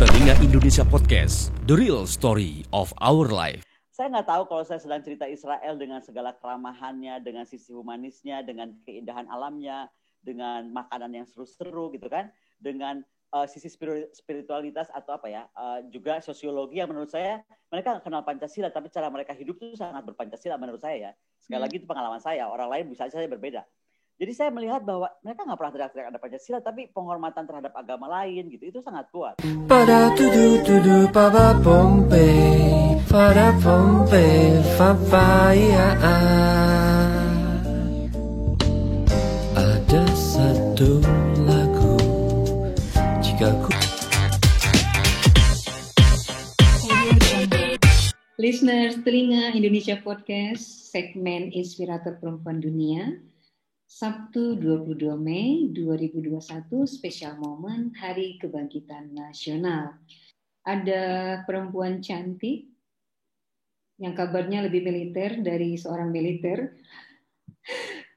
Telinga Indonesia Podcast, The Real Story of Our Life. Saya nggak tahu kalau saya sedang cerita Israel dengan segala keramahannya, dengan sisi humanisnya, dengan keindahan alamnya, dengan makanan yang seru-seru gitu kan, dengan sisi spiritualitas atau apa ya, juga sosiologi yang menurut saya mereka nggak kenal Pancasila, tapi cara mereka hidup itu sangat berpancasila menurut saya ya. Sekali lagi itu pengalaman saya, orang lain bisa saja berbeda. Jadi saya melihat bahwa mereka nggak pernah teriak-teriak ada Pancasila, tapi penghormatan terhadap agama lain gitu, itu sangat kuat. Pada tudu papa pompe, pada pompe papaya. Ada satu lagu jika ku. Listeners Telinga Indonesia Podcast, segmen Inspirator Perempuan Dunia. Sabtu 22 Mei 2021, spesial momen Hari Kebangkitan Nasional. Ada perempuan cantik yang kabarnya lebih militer dari seorang militer.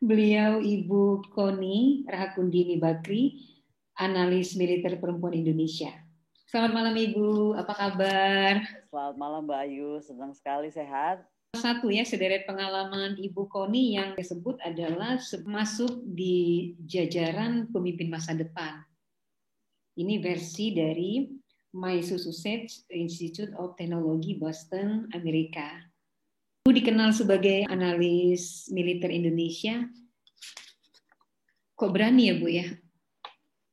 Beliau Ibu Koni Rahakundini Bakri, analis militer perempuan Indonesia. Selamat malam Ibu, apa kabar? Selamat malam Mbak Ayu, senang sekali sehat. Satu ya, sederet pengalaman Ibu Koni yang disebut adalah masuk di jajaran pemimpin masa depan. Ini versi dari Massachusetts Institute of Technology, Boston, Amerika. Ibu dikenal sebagai analis militer Indonesia. Kok berani ya Bu ya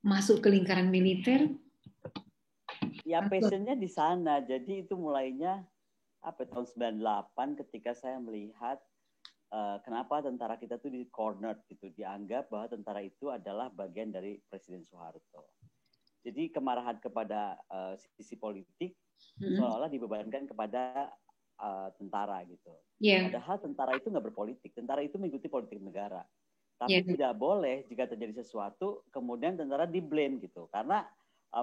masuk ke lingkaran militer? Ya passionnya di sana, jadi itu mulainya tahun 98 ketika saya melihat kenapa tentara kita tuh di corner gitu, dianggap bahwa tentara itu adalah bagian dari Presiden Soeharto. Jadi kemarahan kepada sisi politik seolah-olah dibebankan kepada tentara gitu. Padahal tentara itu nggak berpolitik, tentara itu mengikuti politik negara. Tapi tidak boleh jika terjadi sesuatu kemudian tentara di-blame gitu, karena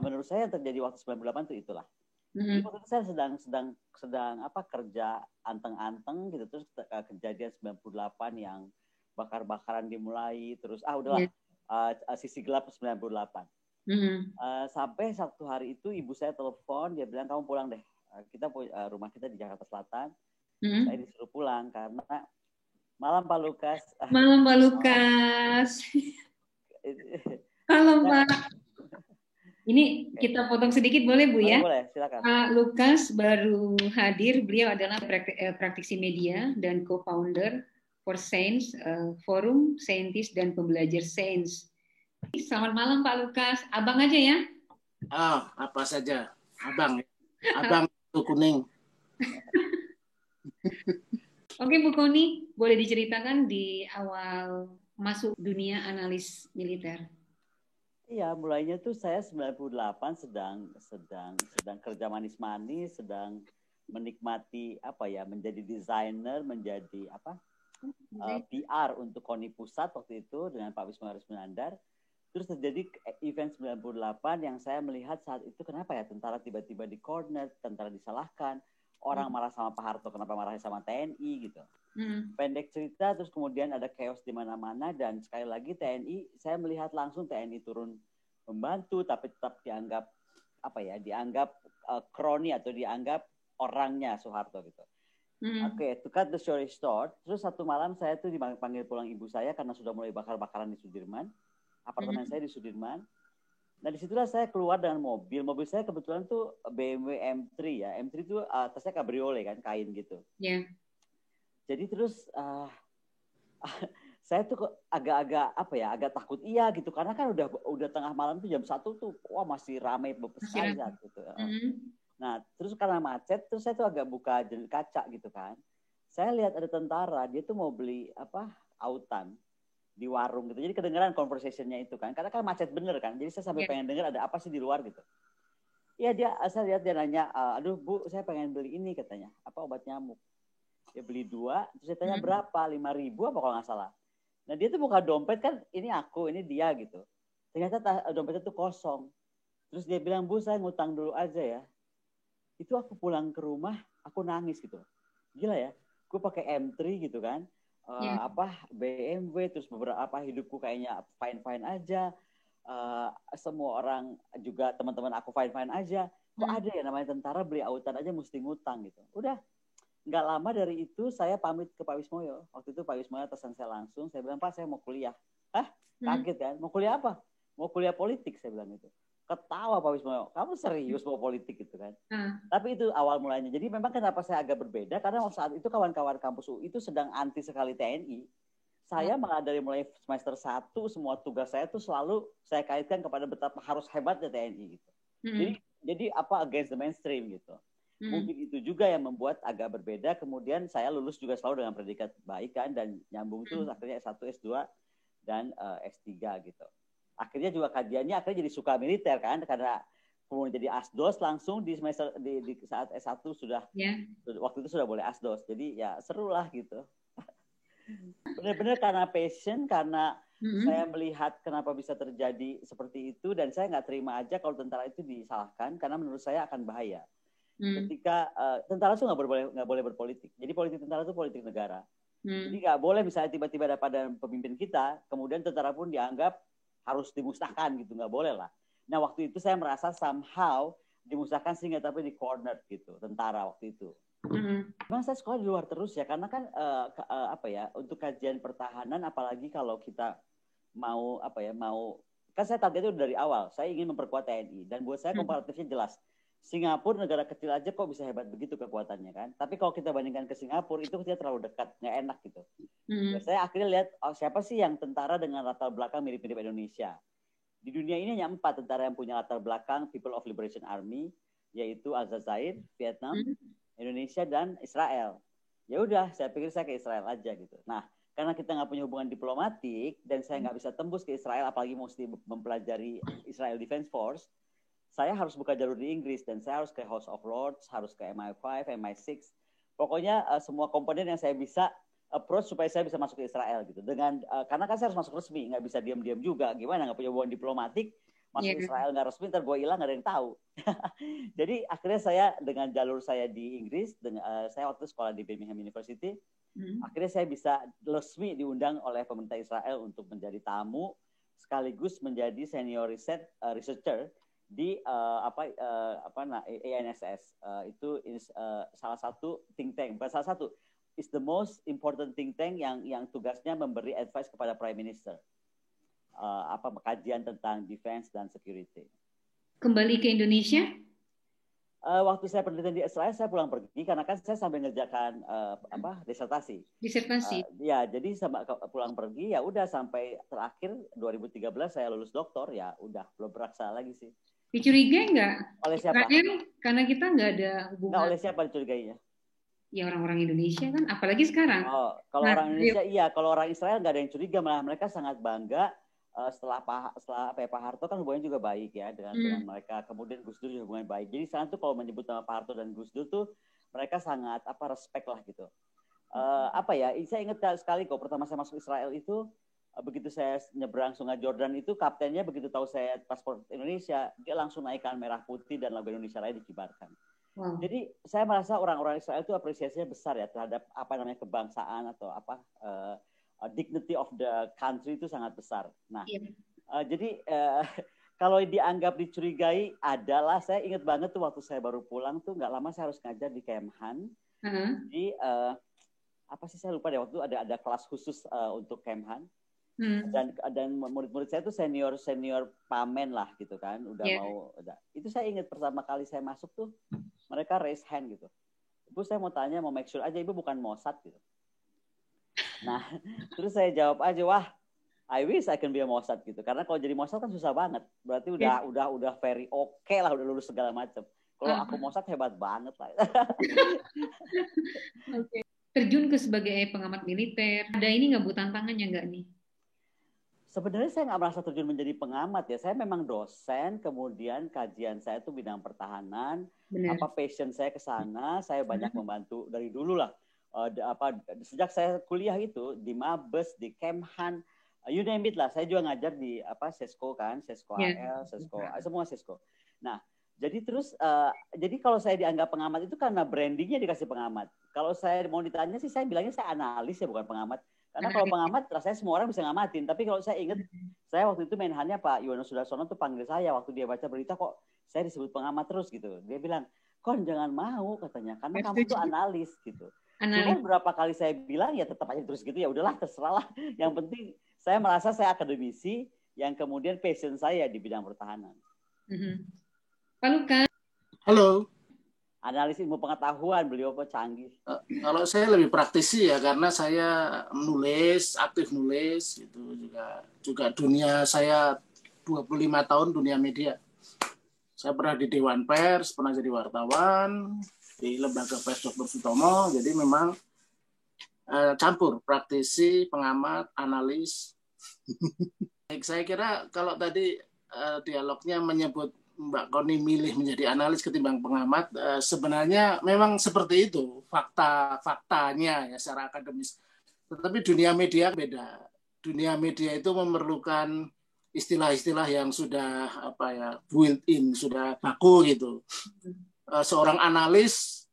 menurut saya yang terjadi waktu 98 itu itulah. Jadi waktu itu saya sedang kerja anteng-anteng gitu, terus kejadian 98 yang bakar-bakaran dimulai, terus sisi gelap 98. Sampai satu hari itu ibu saya telepon, dia bilang kamu pulang deh, rumah kita di Jakarta Selatan. Saya disuruh pulang karena malam Pak Lukas. Malam Pak Lukas. Halo Pak. Ini kita potong sedikit boleh Bu ya? Boleh, silakan. Pak Lukas baru hadir, beliau adalah praktisi media dan co-founder for Sains, Forum Saintis dan Pembelajar Sains. Selamat malam Pak Lukas, abang aja ya? Apa saja, abang itu kuning. Oke Bu Koni, boleh diceritakan di awal masuk dunia analis militer? Iya, mulainya tuh saya 98 sedang kerja manis-manis, sedang menikmati menjadi desainer, menjadi PR untuk KONI Pusat waktu itu dengan Pak Wisma Rusminandar. Terus terjadi event 98 yang saya melihat saat itu kenapa ya tentara tiba-tiba di corner, tentara disalahkan, orang marah sama Pak Harto, kenapa marahnya sama TNI gitu. Pendek cerita, terus kemudian ada chaos di mana-mana dan sekali lagi TNI, saya melihat langsung TNI turun membantu, tapi tetap dianggap kroni atau dianggap orangnya Soeharto gitu. Oke, to cut the story short, terus satu malam saya tuh dipanggil pulang ibu saya karena sudah mulai bakar-bakaran di Sudirman, apartemen saya di Sudirman. Nah disitulah saya keluar dengan mobil saya kebetulan tuh BMW M3 ya, M3 itu atasnya cabriolet kan, kain gitu. Jadi terus saya tuh agak takut gitu karena kan udah tengah malam tuh jam 1 tuh masih ramai sekali saat gitu. Nah, terus karena macet terus saya tuh agak buka kaca gitu kan. Saya lihat ada tentara, dia tuh mau beli autan di warung gitu. Jadi kedengeran conversation-nya itu kan. Karena kan macet bener kan. Jadi saya sampai pengen denger ada apa sih di luar gitu. Iya, saya lihat dia nanya, aduh Bu, saya pengen beli ini katanya. Obat nyamuk. Dia beli 2, terus saya tanya berapa? 5.000 apa kalau nggak salah. Nah dia tuh buka dompet kan, ini aku, ini dia gitu. Ternyata dompetnya tuh kosong. Terus dia bilang, Bu saya ngutang dulu aja ya. Itu aku pulang ke rumah, aku nangis gitu. Gila ya, gue pakai M3 gitu kan. BMW, terus beberapa hidupku kayaknya fine-fine aja. Semua orang juga teman-teman aku fine-fine aja. kok ada ya namanya tentara beli autan aja mesti ngutang gitu. Udah, nggak lama dari itu saya pamit ke Pak Wismoyo. Waktu itu Pak Wismoyo atasan saya langsung, saya bilang, Pak saya mau kuliah. Hah? Kaget kan? Mau kuliah apa? Mau kuliah politik, saya bilang gitu. Ketawa Pak Wismoyo, kamu serius mau politik gitu kan? Tapi itu awal mulanya. Jadi memang kenapa saya agak berbeda, karena saat itu kawan-kawan kampus UI itu sedang anti sekali TNI. Saya malah dari mulai semester 1, semua tugas saya tuh selalu saya kaitkan kepada betapa harus hebatnya TNI gitu. Jadi apa against the mainstream gitu. Mungkin itu juga yang membuat agak berbeda. Kemudian saya lulus juga selalu dengan predikat baik kan, dan nyambung tuh akhirnya S1, S2 dan S3 gitu. Akhirnya juga kajiannya akhirnya jadi suka militer kan, karena kemudian jadi asdos langsung di semester di saat S1 sudah waktu itu sudah boleh asdos. Jadi ya seru lah gitu. Benar-benar karena passion, karena saya melihat kenapa bisa terjadi seperti itu, dan saya nggak terima aja kalau tentara itu disalahkan, karena menurut saya akan bahaya. Ketika tentara itu nggak boleh berpolitik. Jadi politik tentara itu politik negara. Jadi nggak boleh misalnya tiba-tiba ada pada pemimpin kita, kemudian tentara pun dianggap harus dimusnahkan gitu, nggak boleh lah. Nah waktu itu saya merasa somehow dimusnahkan sehingga tapi di corner gitu tentara waktu itu. Memang saya sekolah di luar terus ya, karena kan untuk kajian pertahanan, apalagi kalau kita mau kan saya targetnya dari awal, saya ingin memperkuat TNI, dan buat saya komparatifnya jelas. Singapura negara kecil aja kok bisa hebat begitu kekuatannya kan. Tapi kalau kita bandingkan ke Singapura itu kita terlalu dekat, nggak enak gitu. Ya, saya akhirnya lihat siapa sih yang tentara dengan latar belakang mirip-mirip Indonesia. Di dunia ini hanya 4 tentara yang punya latar belakang People of Liberation Army, yaitu Aljazair, Vietnam, Indonesia, dan Israel. Ya udah, saya pikir saya ke Israel aja gitu. Nah, karena kita nggak punya hubungan diplomatik dan saya nggak bisa tembus ke Israel, apalagi mesti mempelajari Israel Defense Force, saya harus buka jalur di Inggris dan saya harus ke House of Lords, harus ke MI5, MI6. Pokoknya semua komponen yang saya bisa approach supaya saya bisa masuk ke Israel gitu. Karena kan saya harus masuk resmi, nggak bisa diam-diam juga. Gimana nggak punya hubungan diplomatik? Masuk Israel nggak resmi, ntar gue hilang nggak ada yang tahu. Jadi akhirnya saya dengan jalur saya di Inggris, saya waktu sekolah di Birmingham University, akhirnya saya bisa resmi diundang oleh pemerintah Israel untuk menjadi tamu sekaligus menjadi senior researcher di ANSS. Itu salah satu think tank, bukan salah satu, is the most important think tank yang tugasnya memberi advice kepada Prime Minister. Kajian tentang defense dan security. Kembali ke Indonesia? Waktu saya penelitian di Israel, saya pulang pergi karena kan saya sambil ngerjakan disertasi. Ya, jadi sama pulang pergi ya udah sampai terakhir 2013 saya lulus doktor, ya udah belum beraksa lagi sih. Dicurigai nggak? Oleh siapa? Karena kita nggak ada hubungan. Nggak, oleh siapa dicurigainya? Ya orang-orang Indonesia kan, apalagi sekarang. Kalau orang Indonesia iya, kalau orang Israel nggak ada yang curiga, malah mereka sangat bangga. Setelah Pak Harto kan hubungannya juga baik ya dengan mereka. Kemudian Gus Dur juga hubungannya baik. Jadi sekarang tuh kalau menyebut nama Pak Harto dan Gus Dur tuh mereka sangat respect lah gitu. Saya ingat sekali kok pertama saya masuk Israel itu, begitu saya nyebrang Sungai Jordan itu, kaptennya begitu tahu saya paspor Indonesia, dia langsung naikkan merah putih dan lagu Indonesia Raya dikibarkan. Jadi saya merasa orang-orang Israel itu apresiasinya besar ya terhadap kebangsaan atau dignity of the country itu sangat besar. Nah, jadi kalau dianggap dicurigai adalah, saya ingat banget tuh waktu saya baru pulang tuh nggak lama saya harus ngajar di Kemhan. Di saya lupa deh, waktu itu ada kelas khusus untuk Kemhan. Dan murid-murid saya tuh senior pamen lah gitu kan, itu saya ingat pertama kali saya masuk tuh mereka raise hand gitu. Ibu saya mau tanya, mau make sure aja ibu bukan Mossad gitu. Nah, terus saya jawab aja, wah, I wish I can be a Mossad gitu. Karena kalau jadi Mossad kan susah banget. Berarti udah very okay lah, udah lulus segala macam. Kalau aku Mossad hebat banget lah. Terjun ke sebagai pengamat militer, ada ini nggak Bu tantangannya nggak nih? Sebenarnya saya nggak merasa terjun menjadi pengamat ya. Saya memang dosen, kemudian kajian saya itu bidang pertahanan. Passion saya ke sana, saya banyak membantu dari dulu lah. Sejak saya kuliah itu di Mabes, di Kemhan, you name it lah. Saya juga ngajar di Sesko kan, Sesko AL, Sesko, semua Sesko. Nah, jadi kalau saya dianggap pengamat itu karena brandingnya dikasih pengamat. Kalau saya mau ditanya sih, saya bilangnya saya analis ya, bukan pengamat. Karena kalau pengamat rasanya semua orang bisa ngamatin. Tapi kalau saya ingat, saya waktu itu menhannya Pak Yono Sudarsono tuh panggil saya waktu dia baca berita kok saya disebut pengamat terus gitu. Dia bilang, Kon jangan mau katanya, karena kamu tuh analis gitu. Cuma berapa kali saya bilang ya tetap aja terus gitu, ya udahlah terserah lah. Yang penting saya merasa saya akademisi yang kemudian passion saya di bidang pertahanan. Pak Lukas. Halo. Analis ilmu pengetahuan, beliau kok canggih. Kalau saya lebih praktisi ya, karena saya nulis, aktif nulis, itu juga dunia saya 25 tahun dunia media. Saya pernah di Dewan Pers, pernah jadi wartawan, di Lembaga Pers Dr. Sutomo, jadi memang campur, praktisi, pengamat, analis. Saya kira kalau tadi dialognya menyebut Mbak Koni milih menjadi analis ketimbang pengamat, sebenarnya memang seperti itu faktanya ya secara akademis. Tetapi dunia media beda. Dunia media itu memerlukan istilah-istilah yang sudah built-in, sudah baku gitu. Seorang analis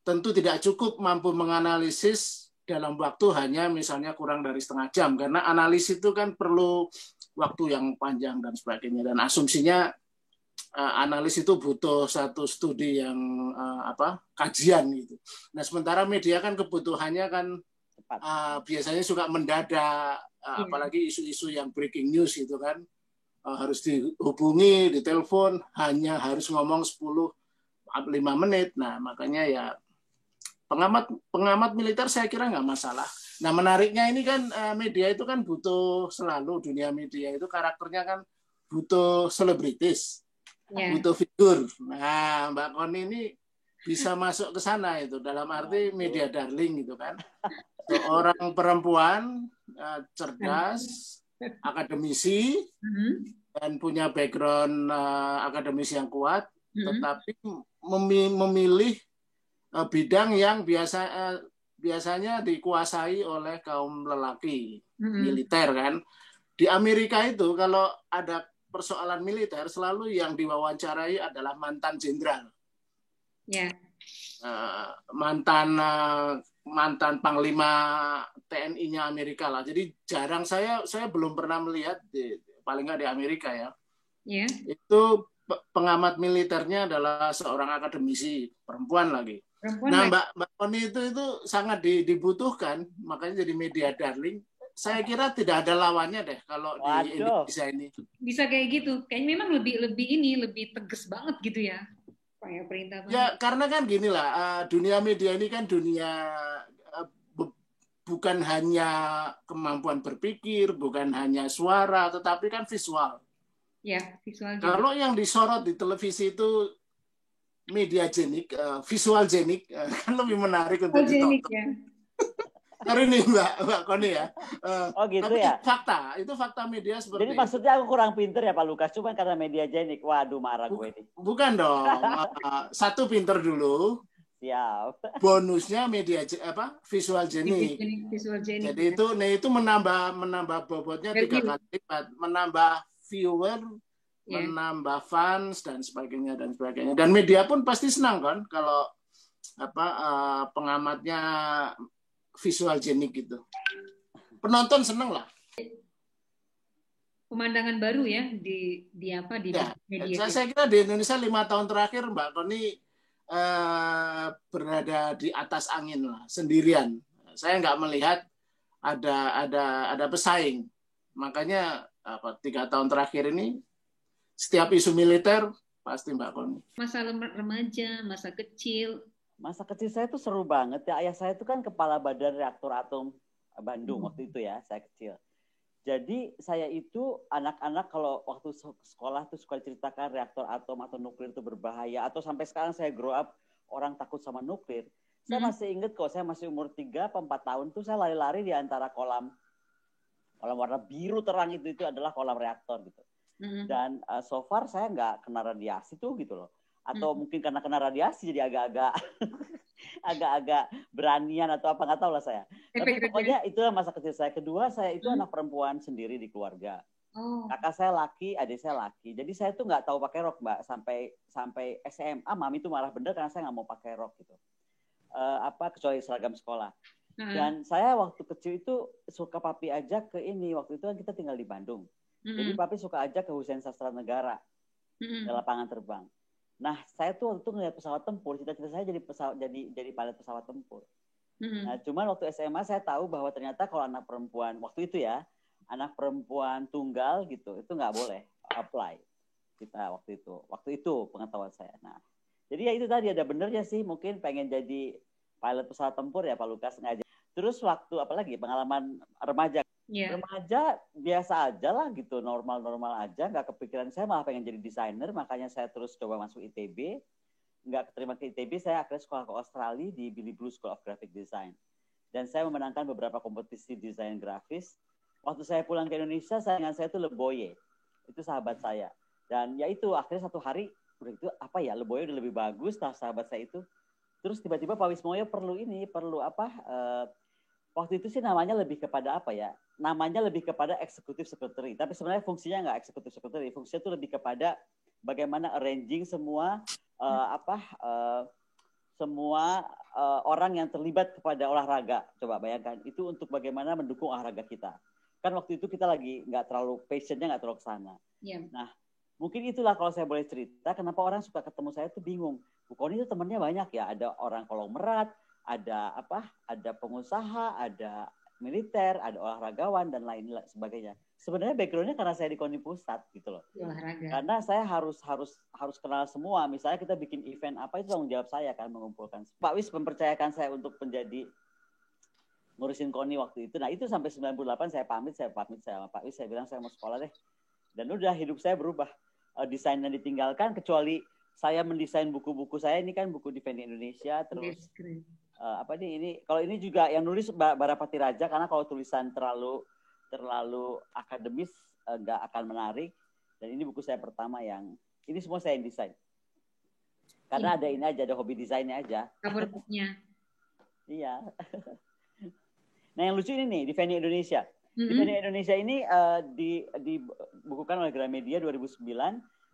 tentu tidak cukup mampu menganalisis dalam waktu hanya misalnya kurang dari setengah jam, karena analis itu kan perlu waktu yang panjang dan sebagainya, dan asumsinya analis itu butuh satu studi yang kajian gitu. Nah sementara media kan kebutuhannya kan biasanya suka mendadak, apalagi isu-isu yang breaking news gitu kan, harus dihubungi, ditelepon, hanya harus ngomong 5 menit. Nah makanya ya pengamat militer saya kira nggak masalah. Nah menariknya ini kan media itu kan butuh selalu, dunia media itu karakternya kan butuh selebritis. Butuh figur. Nah, Mbak Koni ini bisa masuk ke sana itu, dalam arti media darling gitu kan. Seorang perempuan cerdas, akademisi, dan punya background akademis yang kuat, tetapi memilih bidang yang biasanya dikuasai oleh kaum lelaki, militer kan. Di Amerika itu kalau ada persoalan militer selalu yang diwawancarai adalah mantan jenderal, mantan panglima TNI-nya Amerika lah. Jadi jarang saya belum pernah melihat paling nggak di Amerika ya. Itu pengamat militernya adalah seorang akademisi perempuan lagi. Nah Mbak Koni itu sangat dibutuhkan, makanya jadi media darling. Saya kira tidak ada lawannya deh kalau di Indonesia ini. Bisa kayak gitu. Kayaknya memang lebih tegas banget gitu ya. Kayak perintah. Ya karena kan gini lah, dunia media ini kan dunia bukan hanya kemampuan berpikir, bukan hanya suara, tetapi kan visual. Ya, visual. Kalau yang disorot di televisi itu mediagenik, visualgenik, kan lebih menarik untuk ditonton. Ya. Hari ini Mbak Koni ya. Gitu tapi ya. Itu fakta media seperti. Jadi maksudnya aku kurang pinter ya Pak Lukas, cuma karena media jenik. Waduh marah gue ini. Bukan dong. Satu pinter dulu. Siap. Bonusnya visual jenik. Jadi itu menambah bobotnya 3 kali lipat, menambah viewer, menambah fans dan sebagainya. Dan media pun pasti senang kan kalau pengamatnya visual jenik gitu. Penonton seneng lah. Pemandangan baru ya di media. Saya kira di Indonesia 5 tahun terakhir Mbak Koni berada di atas angin lah, sendirian. Saya nggak melihat ada pesaing. Makanya 3 tahun terakhir ini setiap isu militer pasti Mbak Koni. Masa remaja, masa kecil. Masa kecil saya tuh seru banget ya. Ayah saya itu kan kepala Badan Reaktor Atom Bandung waktu itu ya, saya kecil. Jadi saya itu anak-anak kalau waktu sekolah tuh suka ceritakan reaktor atom atau nuklir itu berbahaya. Atau sampai sekarang saya grow up orang takut sama nuklir. Saya masih ingat kok, saya masih umur 3 atau 4 tahun tuh saya lari-lari di antara kolam warna biru terang itu adalah kolam reaktor gitu. Dan so far saya nggak kena radiasi tuh gitu loh. Atau mungkin karena kena radiasi jadi agak-agak beranian atau apa nggak tahu lah saya. Tapi pokoknya itulah masa kecil saya. Kedua saya itu anak perempuan sendiri di keluarga. Kakak saya laki, adik saya laki. Jadi saya tuh nggak tahu pakai rok Mbak sampai SMA. Mami tuh marah bener karena saya nggak mau pakai rok gitu. Kecuali seragam sekolah. Dan saya waktu kecil itu suka papi ajak ke ini. Waktu itu kan kita tinggal di Bandung. Jadi papi suka ajak ke Hussein Sastra Negara. Di lapangan terbang. Nah, saya tuh waktu itu ngeliat pesawat tempur. Cita-cita saya jadi pilot pesawat tempur. Nah, cuman waktu SMA saya tahu bahwa ternyata kalau anak perempuan, waktu itu ya, anak perempuan tunggal gitu, itu nggak boleh apply. Kita waktu itu pengetahuan saya. Nah, jadi ya itu tadi ada benernya sih, mungkin pengen jadi pilot pesawat tempur ya Pak Lukas sengaja. Terus waktu apalagi pengalaman remaja, remaja biasa aja lah gitu, normal-normal aja, nggak kepikiran. Saya malah pengen jadi desainer, makanya saya terus coba masuk ITB. Nggak keterima ke ITB, saya akhirnya sekolah ke Australia di Billy Blue School of Graphic Design. Dan saya memenangkan beberapa kompetisi desain grafis. Waktu saya pulang ke Indonesia, saingan saya itu Leboye, itu sahabat saya. Dan ya itu akhirnya satu hari udah itu apa ya, Leboye udah lebih bagus lah sahabat saya itu. Terus tiba-tiba Pak Wismoyo perlu apa? Waktu itu sih namanya lebih kepada apa ya? Namanya lebih kepada executive secretary. Tapi sebenarnya fungsinya nggak executive secretary. Fungsinya itu lebih kepada bagaimana arranging semua orang yang terlibat kepada olahraga. Coba bayangkan itu untuk bagaimana mendukung olahraga kita. Kan waktu itu kita lagi nggak terlalu passionnya nggak terlalu ke sana. Nah, mungkin itulah kalau saya boleh cerita kenapa orang suka ketemu saya tuh bingung. Bu Kony itu temannya banyak ya. Ada orang konglomerat, ada pengusaha, ada militer, ada olahragawan dan lain sebagainya. Sebenarnya backgroundnya karena saya di Koni Pusat gitu loh. Olahraga. Karena saya harus kenal semua. Misalnya kita bikin event apa itu tanggung jawab saya kan mengumpulkan. Pak Wis mempercayakan saya untuk menjadi ngurusin Koni waktu itu. Nah itu sampai 98 saya pamit sama Pak Wis. Saya bilang saya mau sekolah deh. Dan udah hidup saya berubah. Desainnya ditinggalkan kecuali saya mendesain buku-buku saya. Ini kan buku Defending Indonesia. Terus kalau ini juga yang nulis Barapati Raja. Karena kalau tulisan terlalu akademis nggak akan menarik. Dan ini buku saya pertama yang ini semua saya yang desain. Karena ada ini aja, ada hobi desainnya aja. Covernya. Iya. Nah yang lucu ini nih, Defending Indonesia. Defending Indonesia ini dibukukan oleh Gramedia 2009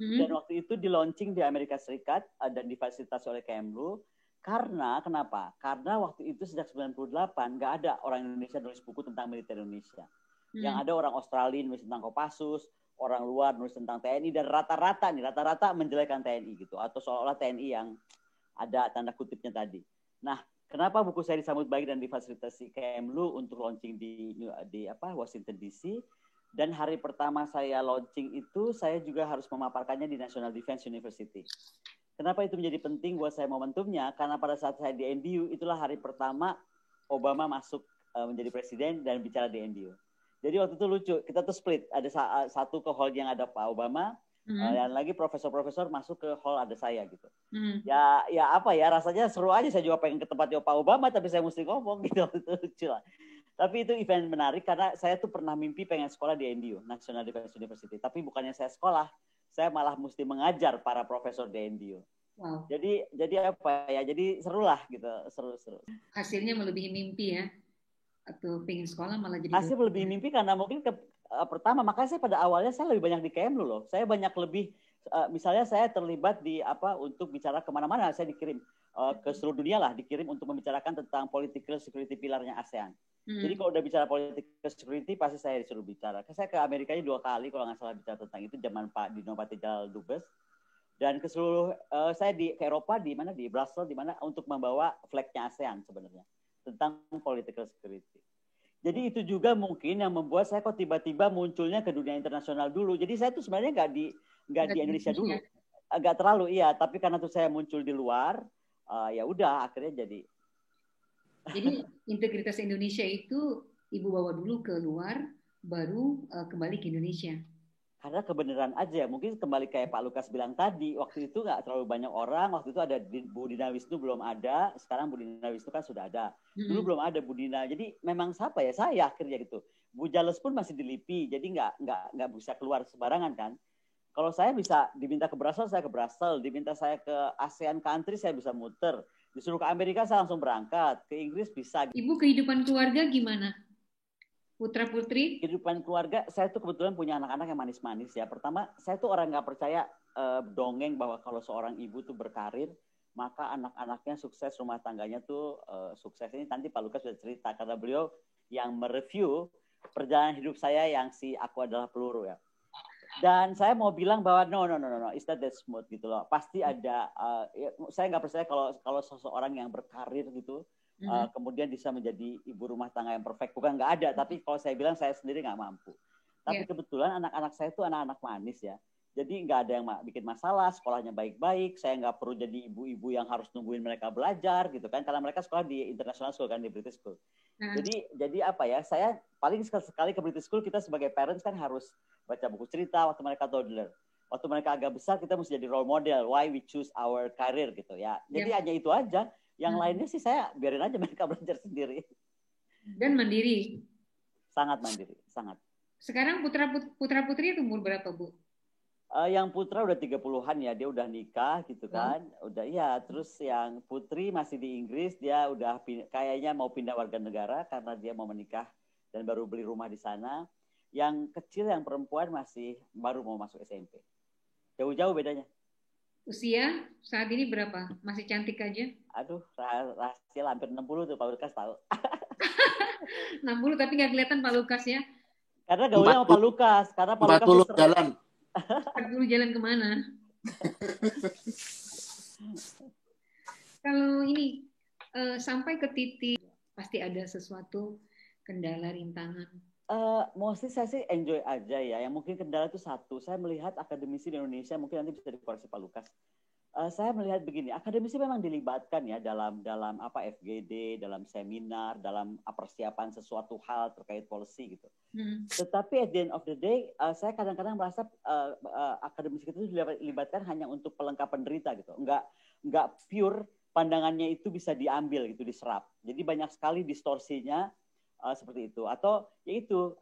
dan waktu itu di launching di Amerika Serikat dan difasilitasi oleh Kemlu. Kenapa? Karena waktu itu sejak 98 nggak ada orang Indonesia nulis buku tentang militer Indonesia. Yang ada orang Australia nulis tentang Kopassus, orang luar nulis tentang TNI dan rata-rata menjelekan TNI gitu atau seolah-olah TNI yang ada tanda kutipnya tadi. Nah, kenapa buku saya disambut baik dan difasilitasi Kemlu untuk launching di Washington DC? Dan hari pertama saya launching itu saya juga harus memaparkannya di National Defense University. Kenapa itu menjadi penting buat saya momentumnya? Karena pada saat saya di NDU itulah hari pertama Obama masuk menjadi presiden dan bicara di NDU. Jadi waktu itu lucu, kita tuh split. Ada satu ke hall yang ada Pak Obama, dan lagi profesor-profesor masuk ke hall ada saya gitu. Ya rasanya seru aja. Saya juga pengen ke tempatnya Pak Obama, tapi saya mesti ngomong gitu. Itu lucu lah. Tapi itu event menarik karena saya tuh pernah mimpi pengen sekolah di NDU, National Defense University. Tapi bukannya saya sekolah, saya malah mesti mengajar para profesor di NDU. Wow. Jadi Jadi seru lah gitu, seru. Hasilnya melebihi mimpi ya. Atau pengen sekolah malah jadi hasil lebih mimpi karena mungkin pertama makanya saya pada awalnya saya lebih banyak di Kemlu loh. Saya banyak lebih misalnya saya terlibat di untuk bicara kemana-mana. Saya dikirim ke seluruh dunia lah, dikirim untuk membicarakan tentang political security pilarnya ASEAN. Jadi kalau udah bicara political security pasti saya disuruh bicara. Saya ke Amerikanya 2 kali kalau nggak salah bicara tentang itu zaman Pak Dino Patijal Dubes. Dan ke seluruh saya ke Eropa di Brussels di mana untuk membawa flagnya ASEAN sebenarnya tentang political security. Jadi itu juga mungkin yang membuat saya kok tiba-tiba munculnya ke dunia internasional dulu. Jadi saya tuh sebenarnya nggak di Indonesia dulu, agak terlalu tapi karena tuh saya muncul di luar, ya udah akhirnya jadi. Jadi integritas Indonesia itu Ibu bawa dulu ke luar, baru kembali ke Indonesia. Karena kebenaran aja, mungkin kembali kayak Pak Lukas bilang tadi, waktu itu nggak terlalu banyak orang, waktu itu ada Bu Dina Wisnu belum ada, sekarang Bu Dina Wisnu kan sudah ada. Dulu belum ada Bu Dina, jadi memang siapa ya, saya akhirnya gitu. Bu Jales pun masih di LIPI, jadi nggak bisa keluar sembarangan kan. Kalau saya bisa diminta ke Brussels, saya ke Brussels, diminta saya ke ASEAN country, saya bisa muter. Disuruh ke Amerika, saya langsung berangkat, ke Inggris bisa. Ibu kehidupan keluarga gimana? Putra-putri? Kehidupan keluarga, saya tuh kebetulan punya anak-anak yang manis-manis ya. Pertama, saya tuh orang nggak percaya dongeng bahwa kalau seorang ibu tuh berkarir, maka anak-anaknya sukses, rumah tangganya tuh sukses. Ini nanti Pak Lukas sudah cerita karena beliau yang mereview perjalanan hidup saya yang si Aku Adalah Peluru ya. Dan saya mau bilang bahwa no, it's not that smooth gitu loh. Pasti ada, saya nggak percaya kalau seseorang yang berkarir gitu, kemudian bisa menjadi ibu rumah tangga yang perfect. Bukan nggak ada, tapi kalau saya bilang saya sendiri nggak mampu. Tapi kebetulan anak-anak saya itu anak-anak manis ya. Jadi nggak ada yang bikin masalah, sekolahnya baik-baik. Saya nggak perlu jadi ibu-ibu yang harus nungguin mereka belajar gitu kan. Karena mereka sekolah di international school kan, di British school. Jadi apa ya? Saya paling sekali ke British school, kita sebagai parents kan harus baca buku cerita waktu mereka toddler. Waktu mereka agak besar kita mesti jadi role model. Why we choose our career gitu ya. Jadi hanya itu aja. Yang lainnya sih saya biarin aja mereka belajar sendiri. Dan mandiri. Sangat mandiri, sangat. Sekarang putra putri umur berapa, Bu? Yang putra udah 30-an ya, dia udah nikah gitu kan. Udah ya, terus yang putri masih di Inggris, dia udah kayaknya mau pindah warga negara karena dia mau menikah dan baru beli rumah di sana. Yang kecil, yang perempuan masih baru mau masuk SMP. Jauh-jauh bedanya. Usia saat ini berapa? Masih cantik aja? Aduh, rahasia hampir 60 tuh Pak Lukas tahu. 60 tapi nggak kelihatan Pak Lukas ya? Karena gaulnya sama Pak Lukas. Karena Pak Lukas 40 jalan. 40 jalan kemana? Kalau ini sampai ke titik pasti ada sesuatu kendala, rintangan. Mostly saya sih enjoy aja ya. Yang mungkin kendala itu satu. Saya melihat akademisi di Indonesia, mungkin nanti bisa dikoreksi Pak Lukas. Saya melihat begini, akademisi memang dilibatkan ya dalam apa FGD, dalam seminar, dalam persiapan sesuatu hal terkait policy gitu. Tetapi at the end of the day, saya kadang-kadang merasa akademisi itu dilibatkan hanya untuk pelengkap penderita gitu. Enggak pure pandangannya itu bisa diambil gitu, diserap. Jadi banyak sekali distorsinya seperti itu. Atau yaitu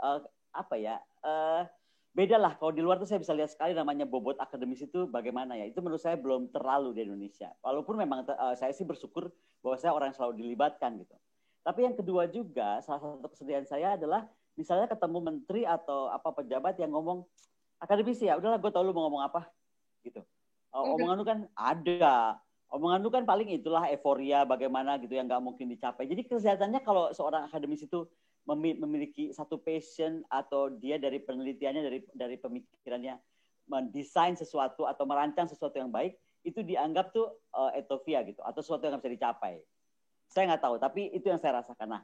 beda lah, kalau di luar tuh saya bisa lihat sekali namanya bobot akademis itu bagaimana ya. Itu menurut saya belum terlalu di Indonesia. Walaupun memang saya sih bersyukur bahwa saya orang yang selalu dilibatkan gitu. Tapi yang kedua juga, salah satu kesedihan saya adalah misalnya ketemu menteri atau pejabat yang ngomong akademisi ya, udahlah gue tau lu mau ngomong apa gitu. Omongan lu kan ada. Omongan lu kan paling itulah euforia bagaimana gitu yang nggak mungkin dicapai. Jadi kelihatannya kalau seorang akademis itu memiliki satu passion atau dia dari penelitiannya, dari pemikirannya mendesain sesuatu atau merancang sesuatu yang baik, itu dianggap tuh utopia gitu atau sesuatu yang nggak bisa dicapai. Saya nggak tahu, tapi itu yang saya rasakan. Nah,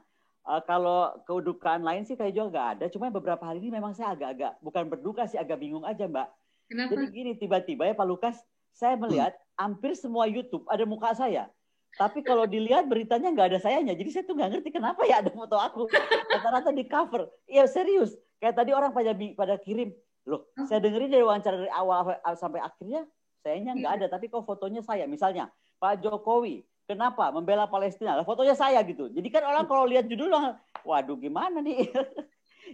kalau kedukaan lain sih kayak juga nggak ada. Cuma beberapa hari ini memang saya agak-agak bukan berduka sih, agak bingung aja Mbak. Kenapa? Jadi gini, tiba-tiba ya Pak Lukas, saya melihat hampir semua YouTube ada muka saya. Tapi kalau dilihat beritanya nggak ada sayanya. Jadi saya tuh nggak ngerti kenapa ya ada foto aku. Rata-rata di cover. Iya serius. Kayak tadi orang pada kirim. Loh, saya dengerin dari wawancara dari awal sampai akhirnya, sayanya nggak ada. Tapi kok fotonya saya. Misalnya, Pak Jokowi, kenapa membela Palestina? Lah, fotonya saya gitu. Jadi kan orang kalau lihat judul, waduh gimana nih.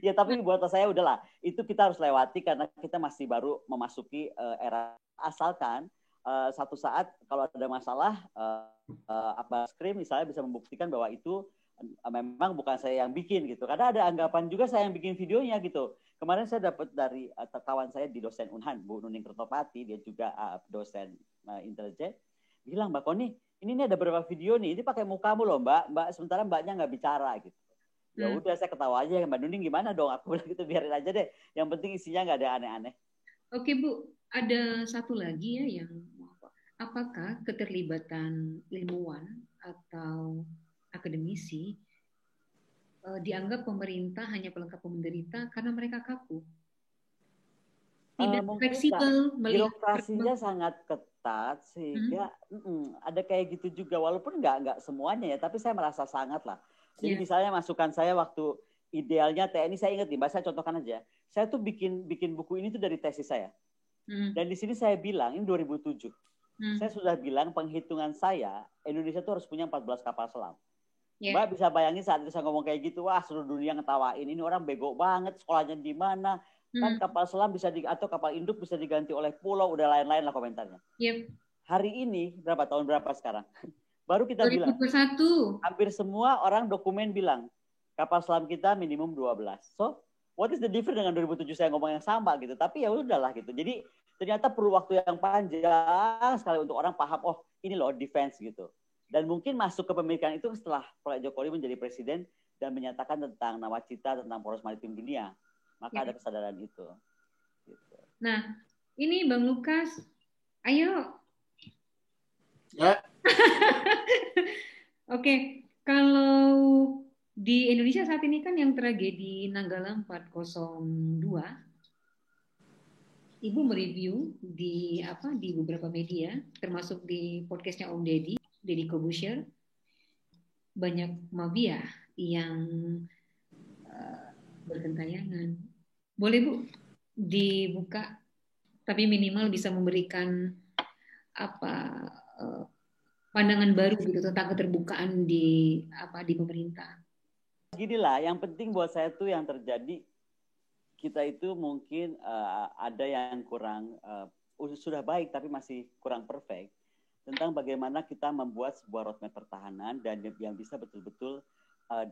Ya tapi buat saya udahlah. Itu kita harus lewati karena kita masih baru memasuki era asalkan. Satu saat kalau ada masalah screen misalnya bisa membuktikan bahwa itu memang bukan saya yang bikin gitu. Karena ada anggapan juga saya yang bikin videonya gitu. Kemarin saya dapat dari kawan saya di dosen Unhan, Bu Nuning Kertopati, dia juga dosen intelijen, bilang Mbak Koni, ini ada beberapa video nih, ini pakai mukamu loh Mbak, sementara Mbaknya nggak bicara gitu. Ya udah saya ketawa aja, Mbak Nuning gimana dong? Aku bilang gitu, biarin aja deh. Yang penting isinya nggak ada aneh-aneh. Oke Bu, ada satu lagi ya yang apakah keterlibatan ilmuwan atau akademisi dianggap pemerintah hanya pelengkap penderita karena mereka kaku? Tidak fleksibel melihat birokrasinya sangat ketat sehingga ada kayak gitu juga walaupun nggak semuanya ya, tapi saya merasa sangat lah. Jadi misalnya masukan saya waktu idealnya TNI, saya ingat nih, Mbak, saya contohkan aja. Saya tuh bikin buku ini tuh dari tesis saya. Dan di sini saya bilang, ini 2007. Saya sudah bilang penghitungan saya, Indonesia tuh harus punya 14 kapal selam. Mbak bisa bayangin saat itu saya ngomong kayak gitu, wah seluruh dunia ngetawain, ini orang bego banget, sekolahnya di mana. Kan kapal selam bisa atau kapal induk bisa diganti oleh pulau, udah lain-lain lah komentarnya. Hari ini, tahun berapa sekarang? Baru kita 2021. Bilang, hampir semua orang dokumen bilang, kapal selam kita minimum 12. So, what is the difference dengan 2007 saya ngomong yang sama gitu. Tapi ya udahlah gitu. Jadi ternyata perlu waktu yang panjang sekali untuk orang paham, oh ini loh defense gitu. Dan mungkin masuk ke pemikiran itu setelah Pak Jokowi menjadi presiden dan menyatakan tentang nawacita, tentang poros maritim dunia. Maka ada kesadaran itu. Gitu. Nah, ini Bang Lukas, ayo. Ya. Oke, kalau di Indonesia saat ini kan yang tragedi Nanggala 402, Ibu mereview di beberapa media, termasuk di podcastnya Om Deddy Corbuzier, banyak mafia yang bergentayangan. Boleh Bu dibuka, tapi minimal bisa memberikan pandangan baru gitu tentang keterbukaan di pemerintah. Ginilah, yang penting buat saya tuh yang terjadi, kita itu mungkin ada yang kurang, sudah baik tapi masih kurang perfect, tentang bagaimana kita membuat sebuah roadmap pertahanan dan yang bisa betul-betul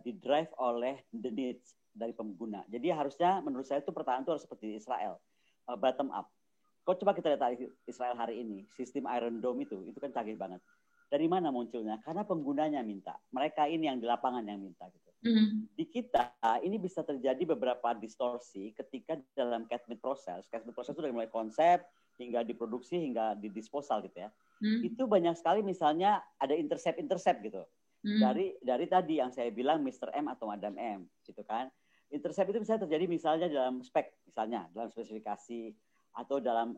didrive oleh the needs dari pengguna. Jadi harusnya menurut saya itu pertahanan itu harus seperti Israel, bottom up. Kok coba kita lihat Israel hari ini, sistem Iron Dome itu kan canggih banget. Dari mana munculnya? Karena penggunanya minta. Mereka ini yang di lapangan yang minta gitu. Di kita ini bisa terjadi beberapa distorsi ketika dalam CATMIT proses. CATMIT proses itu dari mulai konsep hingga diproduksi hingga di disposal gitu ya. Itu banyak sekali misalnya ada intercept gitu. Dari tadi yang saya bilang Mr. M atau Madam M gitu kan. Intercept itu bisa terjadi misalnya dalam spek, misalnya dalam spesifikasi atau dalam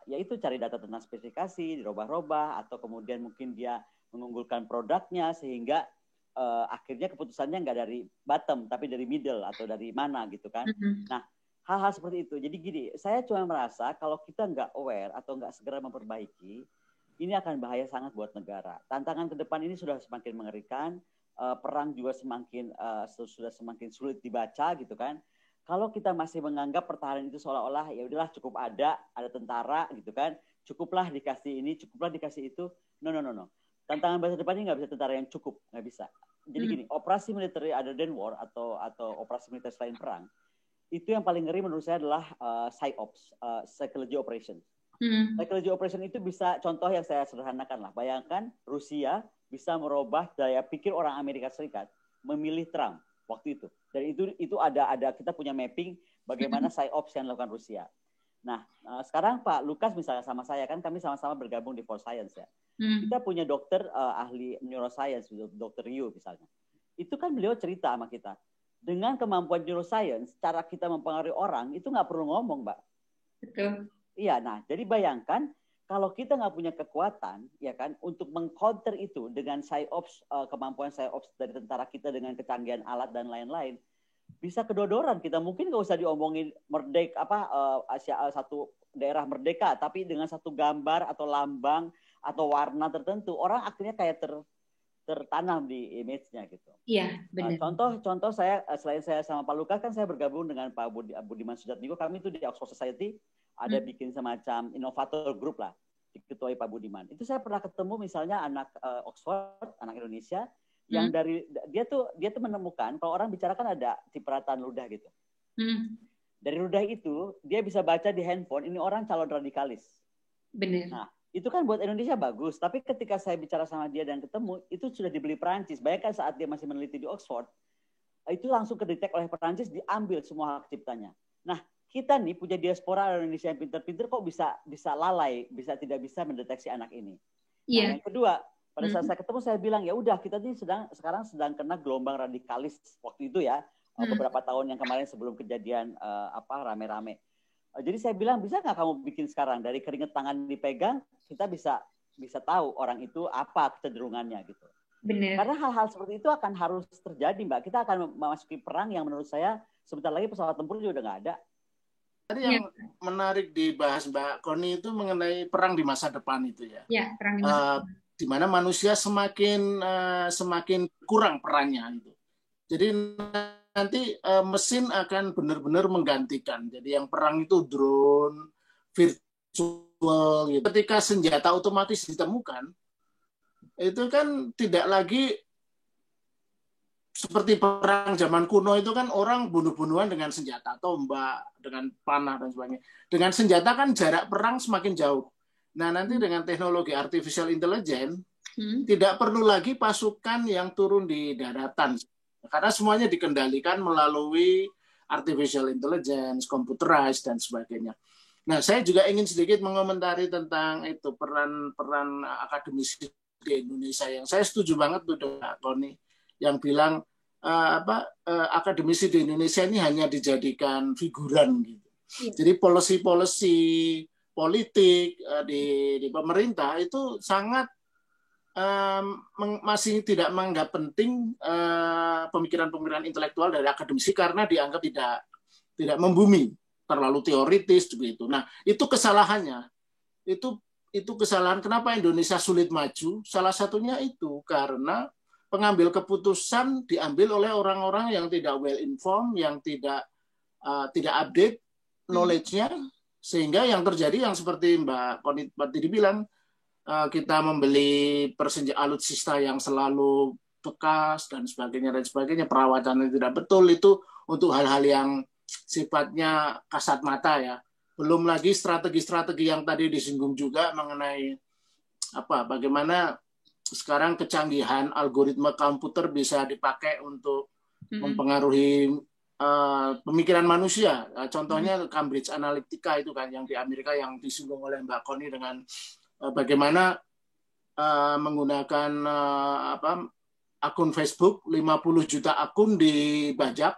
itu cari data tentang spesifikasi, dirubah-rubah, atau kemudian mungkin dia mengunggulkan produknya sehingga akhirnya keputusannya nggak dari bottom tapi dari middle atau dari mana gitu kan. Nah, hal-hal seperti itu. Jadi gini, saya cuma merasa kalau kita nggak aware atau nggak segera memperbaiki, ini akan bahaya sangat buat negara. Tantangan ke depan ini sudah semakin mengerikan, perang juga sudah semakin sulit dibaca gitu kan. Kalau kita masih menganggap pertahanan itu seolah-olah ya udahlah cukup ada tentara gitu kan, cukuplah dikasih ini, cukuplah dikasih itu. No. Tantangan masa depan ini nggak bisa tentara yang cukup, nggak bisa. Jadi gini, operasi militer other than war atau operasi militer selain perang, itu yang paling ngeri menurut saya adalah PSYOPs, psychology operation. Psychology operation itu bisa, contoh yang saya sederhanakan lah, bayangkan Rusia bisa merubah daya pikir orang Amerika Serikat memilih Trump waktu itu. Dan itu ada kita punya mapping bagaimana PSYOPs yang dilakukan Rusia. Nah, sekarang Pak Lukas misalnya sama saya kan kami sama-sama bergabung di Force Science ya. Kita punya dokter ahli neuroscience, Dr. Yu misalnya. Itu kan beliau cerita sama kita. Dengan kemampuan neuroscience, cara kita mempengaruhi orang itu nggak perlu ngomong, Mbak. Betul. Iya, nah jadi bayangkan kalau kita nggak punya kekuatan, ya kan, untuk mengcounter itu dengan PSYOPs, kemampuan PSYOPs dari tentara kita dengan kecanggihan alat dan lain-lain, bisa kedodoran. Kita mungkin nggak usah diomongin satu daerah merdeka, tapi dengan satu gambar atau lambang atau warna tertentu, orang akhirnya kayak tertanam di image-nya gitu. Iya, benar. Contoh saya, selain saya sama Pak Lukas, kan saya bergabung dengan Pak Budiman Sujatmiko, kami itu di Oxford Society ada bikin semacam inovator group lah, diketuai Pak Budiman. Itu saya pernah ketemu misalnya anak Oxford, anak Indonesia, yang dari dia tuh menemukan kalau orang bicara kan ada cipratan ludah gitu. Dari ludah itu dia bisa baca di handphone ini orang calon radikalis. Benar. Nah, itu kan buat Indonesia bagus, tapi ketika saya bicara sama dia dan ketemu, itu sudah dibeli Perancis. Bayangkan saat dia masih meneliti di Oxford, itu langsung kedetek oleh Perancis, diambil semua hak ciptanya. Nah, kita nih punya diaspora Indonesia yang pintar-pintar kok bisa lalai, tidak bisa mendeteksi anak ini. Yeah. Nah, yang kedua, pada saat saya ketemu saya bilang ya udah kita nih sekarang sedang kena gelombang radikalis waktu itu ya, beberapa tahun yang kemarin sebelum kejadian rame-rame. Jadi saya bilang bisa nggak kamu bikin sekarang dari keringat tangan dipegang kita bisa tahu orang itu apa kecenderungannya gitu. Benar. Karena hal-hal seperti itu akan harus terjadi Mbak. Kita akan memasuki perang yang menurut saya sebentar lagi pesawat tempur juga udah nggak ada. Tadi yang menarik dibahas Mbak Koni itu mengenai perang di masa depan itu ya. Ya, perang di masa depan. Di mana manusia semakin kurang perannya itu. Jadi nanti mesin akan benar-benar menggantikan. Jadi yang perang itu drone, virtual gitu. Ketika senjata otomatis ditemukan, itu kan tidak lagi seperti perang zaman kuno itu kan orang bunuh-bunuhan dengan senjata, tombak, dengan panah dan sebagainya. Dengan senjata kan jarak perang semakin jauh. Nah, nanti dengan teknologi artificial intelligence tidak perlu lagi pasukan yang turun di daratan. Karena semuanya dikendalikan melalui artificial intelligence, computerized dan sebagainya. Nah, saya juga ingin sedikit mengomentari tentang itu peran akademisi di Indonesia yang saya setuju banget tuh dengan Tony yang bilang akademisi di Indonesia ini hanya dijadikan figuran gitu. Jadi policy politik di pemerintah itu sangat masih tidak menganggap penting pemikiran-pemikiran intelektual dari akademisi karena dianggap tidak membumi, terlalu teoritis begitu. Nah, itu kesalahannya. Itu kesalahan kenapa Indonesia sulit maju. Salah satunya itu karena pengambil keputusan diambil oleh orang-orang yang tidak well informed, yang tidak update knowledge-nya, sehingga yang terjadi yang seperti Mbak Koni tadi bilang, kita membeli alutsista yang selalu bekas dan sebagainya, perawatannya tidak betul, itu untuk hal-hal yang sifatnya kasat mata ya. Belum lagi strategi-strategi yang tadi disinggung juga mengenai bagaimana sekarang kecanggihan algoritma komputer bisa dipakai untuk mempengaruhi pemikiran manusia. Contohnya Cambridge Analytica itu kan yang di Amerika yang disinggung oleh Mbak Koni dengan bagaimana menggunakan akun Facebook 50 juta akun dibajak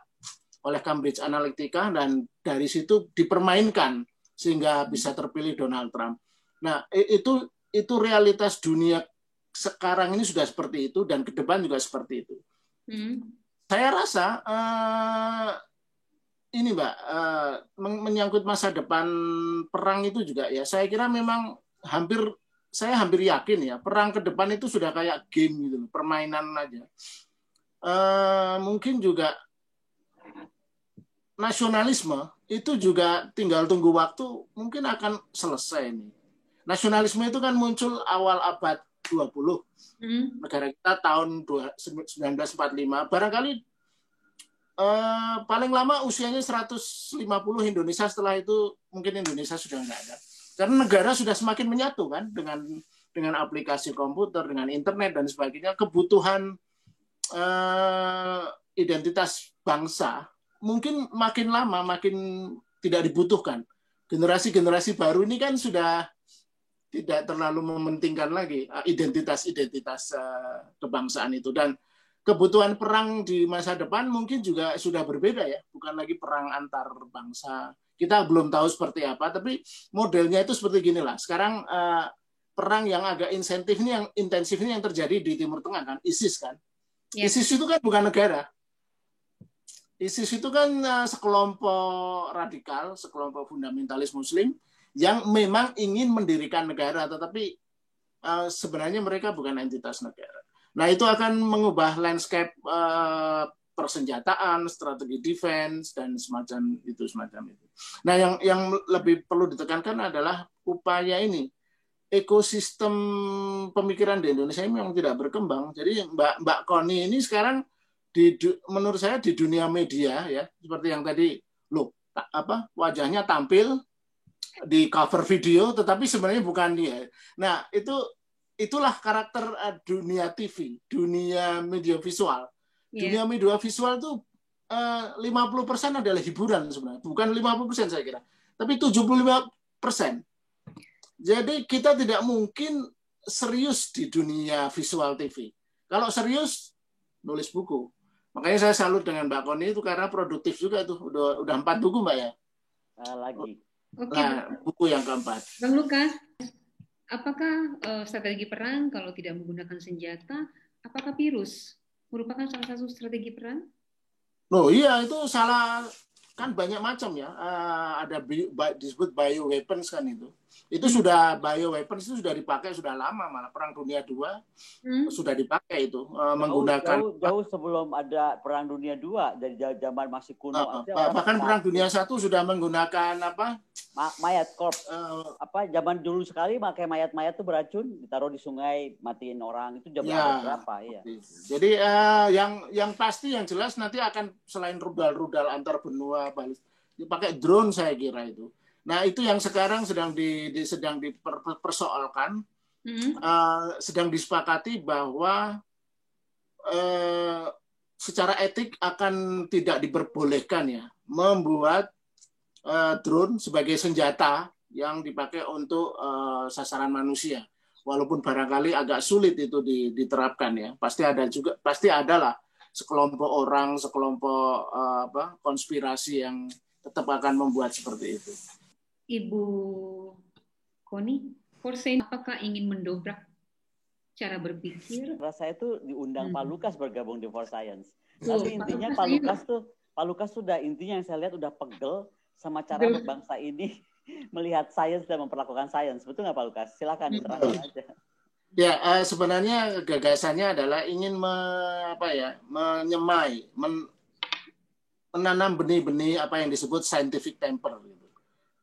oleh Cambridge Analytica dan dari situ dipermainkan sehingga bisa terpilih Donald Trump. Nah, itu realitas dunia sekarang ini sudah seperti itu dan ke depan juga seperti itu. Saya rasa ini Mbak menyangkut masa depan perang itu juga ya. Saya kira memang saya hampir yakin ya perang ke depan itu sudah kayak game gitu, permainan aja. Mungkin juga nasionalisme itu juga tinggal tunggu waktu, mungkin akan selesai nih. Nasionalisme itu kan muncul awal abad 20. Negara kita tahun 1945. Barangkali paling lama usianya 150 Indonesia, setelah itu mungkin Indonesia sudah nggak ada. Karena negara sudah semakin menyatu kan dengan aplikasi komputer, dengan internet dan sebagainya. Kebutuhan identitas bangsa mungkin makin lama makin tidak dibutuhkan. Generasi-generasi baru ini kan sudah tidak terlalu mementingkan lagi identitas kebangsaan itu, dan kebutuhan perang di masa depan mungkin juga sudah berbeda ya, bukan lagi perang antar bangsa. Kita belum tahu seperti apa, tapi modelnya itu seperti gini lah. Sekarang perang yang agak intensif ini yang terjadi di Timur Tengah kan, ISIS kan. Yeah. ISIS itu kan bukan negara. ISIS itu kan sekelompok radikal, sekelompok fundamentalis Muslim yang memang ingin mendirikan negara, tetapi sebenarnya mereka bukan entitas negara. Nah, itu akan mengubah landscape persenjataan, strategi defense dan semacam itu. Nah, yang lebih perlu ditekankan adalah upaya ini. Ekosistem pemikiran di Indonesia ini memang tidak berkembang. Jadi Mbak Koni ini sekarang menurut saya di dunia media ya, seperti yang tadi wajahnya tampil di cover video, tetapi sebenarnya bukan dia. Nah, itulah karakter dunia TV, dunia media visual. Yeah. Dunia media visual itu 50% adalah hiburan sebenarnya, bukan 50% saya kira, tapi 75%. Jadi kita tidak mungkin serius di dunia visual TV. Kalau serius, nulis buku. Makanya saya salut dengan Mbak Koni itu karena produktif juga tuh, udah 4 buku Mbak ya. Lagi. Okay. Nah, buku yang keempat. Bang Lukas, apakah strategi perang kalau tidak menggunakan senjata, apakah virus merupakan salah satu strategi perang? Oh iya, itu salah, kan banyak macam ya. Ada disebut bioweapons kan itu. Itu sudah bioweapons itu sudah dipakai sudah lama, malah Perang Dunia II sudah dipakai itu menggunakan jauh sebelum ada Perang Dunia II, dari zaman masih kuno. Bahkan Perang Dunia I sudah menggunakan apa? Mayat korps. Zaman dulu sekali pakai mayat-mayat itu beracun, ditaruh di sungai, matiin orang. Itu zaman berapa ya? Jadi yang pasti yang jelas nanti akan selain rudal-rudal antar benua dipakai drone saya kira itu. Nah, itu yang sekarang sedang dipersoalkan, sedang disepakati bahwa secara etik akan tidak diperbolehkan ya membuat drone sebagai senjata yang dipakai untuk sasaran manusia. Walaupun barangkali agak sulit itu diterapkan ya. Pasti adalah sekelompok orang, sekelompok konspirasi yang tetap akan membuat seperti itu. Ibu Koni, Forsyth apakah ingin mendobrak cara berpikir? Saya itu diundang Pak Lukas bergabung di For Science. Tapi intinya Pak Lukas sudah intinya yang saya lihat udah pegel sama cara bangsa ini melihat sains dan memperlakukan sains. Betul nggak Pak Lukas? Silakan terangkan aja. Ya, sebenarnya gagasannya adalah ingin menanam benih-benih apa yang disebut scientific temper.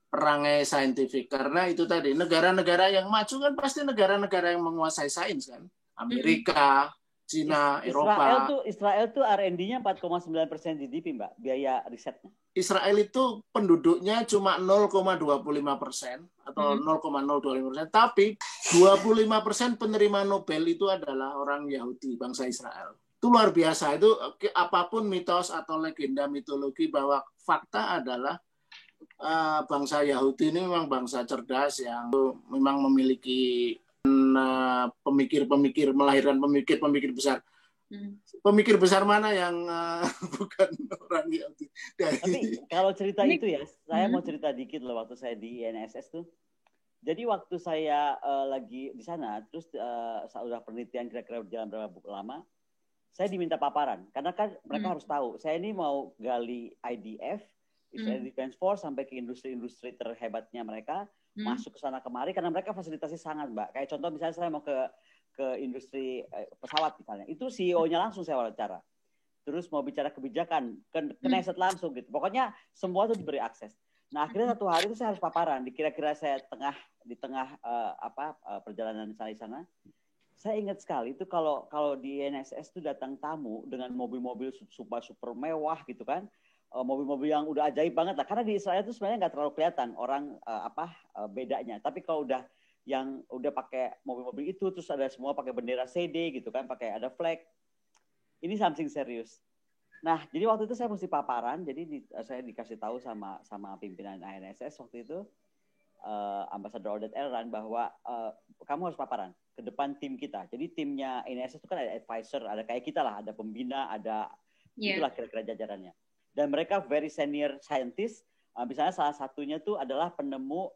Perangai saintifik, karena itu tadi negara-negara yang maju kan pasti negara-negara yang menguasai sains kan, Amerika, Cina, Eropa. Israel tuh R&D-nya 4,9% GDP Mbak, biaya risetnya. Israel itu penduduknya cuma 0,25% atau 0,025%, tapi 25% penerima Nobel itu adalah orang Yahudi, bangsa Israel. Itu luar biasa. Itu apapun mitos atau legenda mitologi, bahwa fakta adalah bangsa Yahudi ini memang bangsa cerdas yang memang memiliki pemikir-pemikir, melahirkan pemikir-pemikir besar. Pemikir besar mana yang bukan orang Yahudi? Tapi kalau cerita itu ya, saya mau cerita dikit loh waktu saya di INSS tuh. Jadi waktu saya lagi di sana, terus saya udah penelitian kira-kira berjalan berapa lama, saya diminta paparan. Karena kan mereka harus tahu, saya ini mau gali IDF, Israel Defense Force, sampai ke industri-industri terhebatnya mereka, masuk ke sana kemari, karena mereka fasilitasnya sangat, Mbak. Kayak contoh misalnya saya mau ke industri pesawat misalnya, itu CEO-nya langsung saya wawancara. Terus mau bicara kebijakan, ke Knesset langsung gitu. Pokoknya semua itu diberi akses. Nah akhirnya satu hari itu saya harus paparan. Kira-kira saya di tengah perjalanan saya di sana, saya ingat sekali itu kalau di INSS itu datang tamu dengan mobil-mobil super mewah gitu kan. Mobil-mobil yang udah ajaib banget lah, karena di Israel itu sebenarnya nggak terlalu kelihatan orang bedanya. Tapi kalau yang udah pakai mobil-mobil itu, terus ada semua pakai bendera CD gitu kan, pakai ada flag, ini something serius. Nah jadi waktu itu saya mesti paparan, jadi saya dikasih tahu sama pimpinan INSS waktu itu, Ambassador Oded Elran, bahwa kamu harus paparan ke depan tim kita. Jadi timnya INSS itu kan ada advisor, ada kayak kita lah, ada pembina, ada itulah kira-kira jajarannya. Dan mereka very senior scientist. Misalnya salah satunya tuh adalah penemu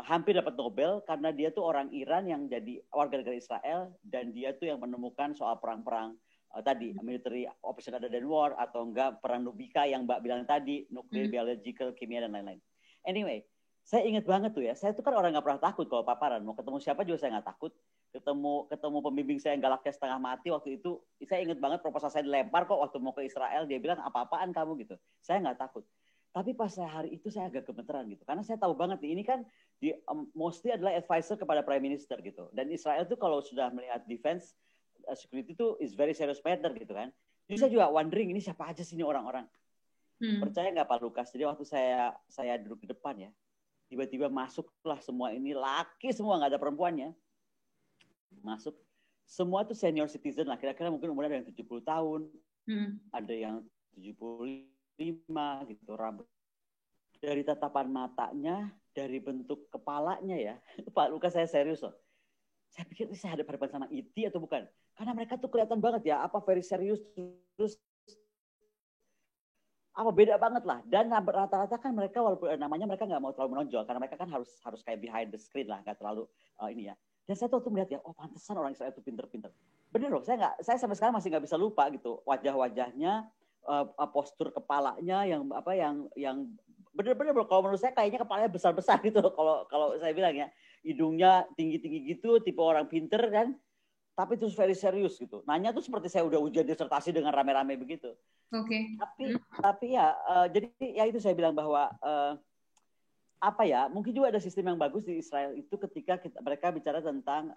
hampir dapat Nobel karena dia tuh orang Iran yang jadi warga negara Israel, dan dia tuh yang menemukan soal perang-perang tadi, military operation other than war, atau enggak perang Nubika yang Mbak bilang tadi, nuclear, biological, kimia, dan lain-lain. Anyway, saya ingat banget tuh ya, saya tuh kan orang nggak pernah takut kalau paparan, mau ketemu siapa juga saya nggak takut. Ketemu pembimbing saya yang galaknya setengah mati waktu itu, saya ingat banget proposal saya dilempar kok waktu mau ke Israel, dia bilang apa-apaan kamu gitu. Saya nggak takut. Tapi pas hari itu saya agak gemeteran gitu, karena saya tahu banget nih, ini kan mostly adalah advisor kepada Prime Minister gitu. Dan Israel tuh kalau sudah melihat defense security itu is very serious matter gitu kan. Jadi saya juga wondering, ini siapa aja sih ini orang-orang. Percaya nggak Pak Lukas? Jadi waktu saya duduk di depan ya, tiba-tiba masuklah semua ini, laki semua, nggak ada perempuannya. Masuk semua tuh senior citizen lah, kira-kira mungkin umurnya ada yang 70 tahun, ada yang 75 gitu, rambut dari tatapan matanya, dari bentuk kepalanya ya, Pak Lukas, saya serius loh. Saya pikir saya ada hadapan sama IT atau bukan, karena mereka tuh kelihatan banget ya, very serius, terus beda banget lah. Dan rata-rata kan mereka, walaupun namanya mereka nggak mau terlalu menonjol, karena mereka kan harus kayak behind the screen lah, nggak terlalu ini ya. Dan saya tuh melihat ya, pantesan orang Israel itu pinter-pinter. Bener loh, saya sampai sekarang masih nggak bisa lupa gitu wajah-wajahnya, postur kepalanya yang bener-bener kalau menurut saya kayaknya kepalanya besar-besar gitu loh, kalau saya bilang ya, hidungnya tinggi-tinggi gitu, tipe orang pinter kan, tapi terus very serius gitu. Nanya tuh seperti saya udah ujian disertasi dengan rame-rame begitu. Oke. Tapi ya, jadi ya itu saya bilang bahwa apa ya, mungkin juga ada sistem yang bagus di Israel itu ketika mereka bicara tentang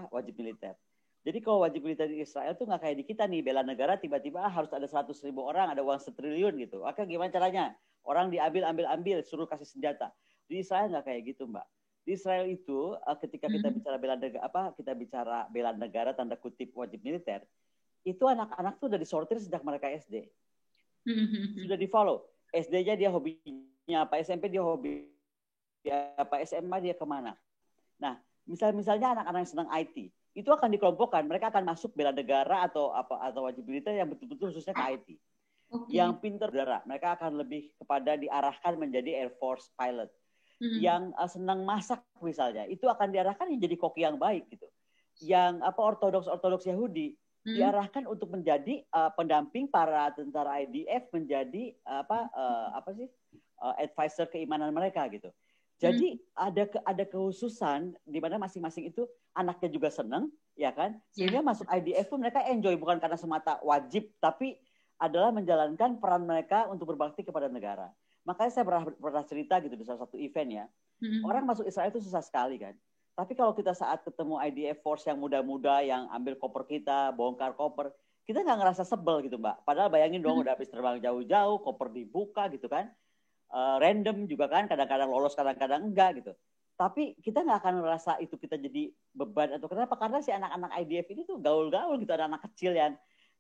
wajib militer. Jadi kalau wajib militer di Israel tuh nggak kayak di kita nih, bela negara tiba-tiba harus ada 100.000 orang, ada uang 1 triliun gitu. Oke, gimana caranya? Orang diambil, suruh kasih senjata. Di Israel nggak kayak gitu, Mbak. Di Israel itu ketika kita bicara bela negara tanda kutip wajib militer, itu anak-anak tuh udah disortir sejak mereka SD. Sudah di-follow. SD-nya dia hobinya apa, SMP dia hobi apa, SMA dia kemana. Nah, misalnya anak-anak yang senang IT, itu akan dikelompokkan, mereka akan masuk bela negara atau wajib militer yang betul-betul khususnya ke IT. Yang pintar udara, mereka akan lebih kepada diarahkan menjadi Air Force pilot. Yang senang masak misalnya, itu akan diarahkan menjadi koki yang baik gitu. Yang ortodoks Yahudi diarahkan untuk menjadi pendamping para tentara IDF, menjadi advisor keimanan mereka gitu. Jadi ada kehususan di mana masing-masing itu anaknya juga senang, ya kan? Sehingga masuk IDF pun mereka enjoy, bukan karena semata wajib, tapi adalah menjalankan peran mereka untuk berbakti kepada negara. Makanya saya pernah cerita gitu di salah satu event ya. Orang masuk Israel itu susah sekali kan. Tapi kalau kita saat ketemu IDF Force yang muda-muda yang ambil koper kita, bongkar koper, kita nggak ngerasa sebel gitu Mbak. Padahal bayangin dong udah habis terbang jauh-jauh, koper dibuka gitu kan. Random juga kan, kadang-kadang lolos, kadang-kadang enggak gitu. Tapi kita nggak akan merasa itu kita jadi beban atau kenapa? Karena si anak-anak IDF ini tuh gaul-gaul gitu, anak-anak kecil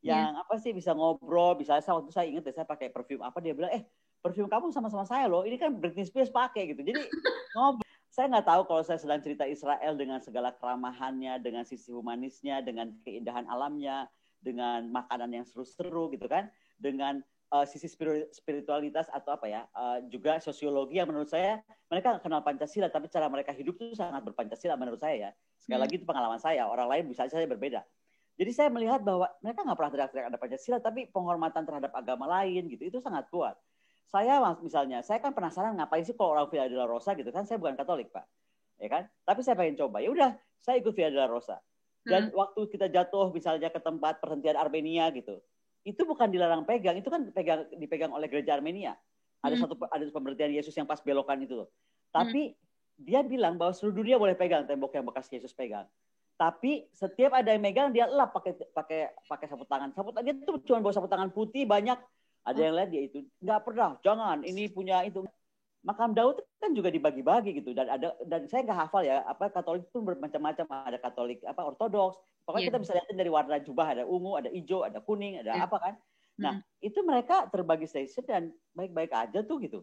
yang apa sih bisa ngobrol, bisa waktu saya ingat saya pakai perfume apa, dia bilang perfume kamu sama-sama saya loh, ini kan Britney Spears pakai gitu. Jadi ngobrol. Saya nggak tahu kalau saya sedang cerita Israel dengan segala keramahannya, dengan sisi humanisnya, dengan keindahan alamnya, dengan makanan yang seru-seru gitu kan, dengan sisi spiritualitas atau apa ya, juga sosiologi yang menurut saya mereka nggak kenal Pancasila, tapi cara mereka hidup itu sangat berpancasila menurut saya ya. Sekali lagi itu pengalaman saya, orang lain bisa saja berbeda. Jadi saya melihat bahwa mereka nggak pernah teriak-teriak ada Pancasila, tapi penghormatan terhadap agama lain gitu, itu sangat kuat. Saya misalnya, saya kan penasaran ngapain sih kalau orang Via de la Rosa gitu kan, saya bukan Katolik Pak, ya kan? Tapi saya pengen coba, ya udah, saya ikut Via de la Rosa. Dan waktu kita jatuh misalnya ke tempat perhentian Armenia gitu, itu bukan dilarang pegang, itu kan dipegang oleh gereja Armenia. Ada ada pemberhentian Yesus yang pas belokan itu. Tapi dia bilang bahwa seluruh dunia boleh pegang tembok yang bekas Yesus pegang. Tapi setiap ada yang megang dia elap pakai sapu tangan. Dia tuh cuma bawa sapu tangan putih banyak. Ada yang lihat dia itu nggak pernah. Jangan ini punya itu. Makam Daud kan juga dibagi-bagi gitu, dan saya nggak hafal ya, Katolik pun bermacam-macam, ada Katolik Ortodoks. Pokoknya kita bisa lihat dari warna jubah, ada ungu, ada hijau, ada kuning, ada apa kan. Nah, itu mereka terbagi station dan baik-baik aja tuh gitu.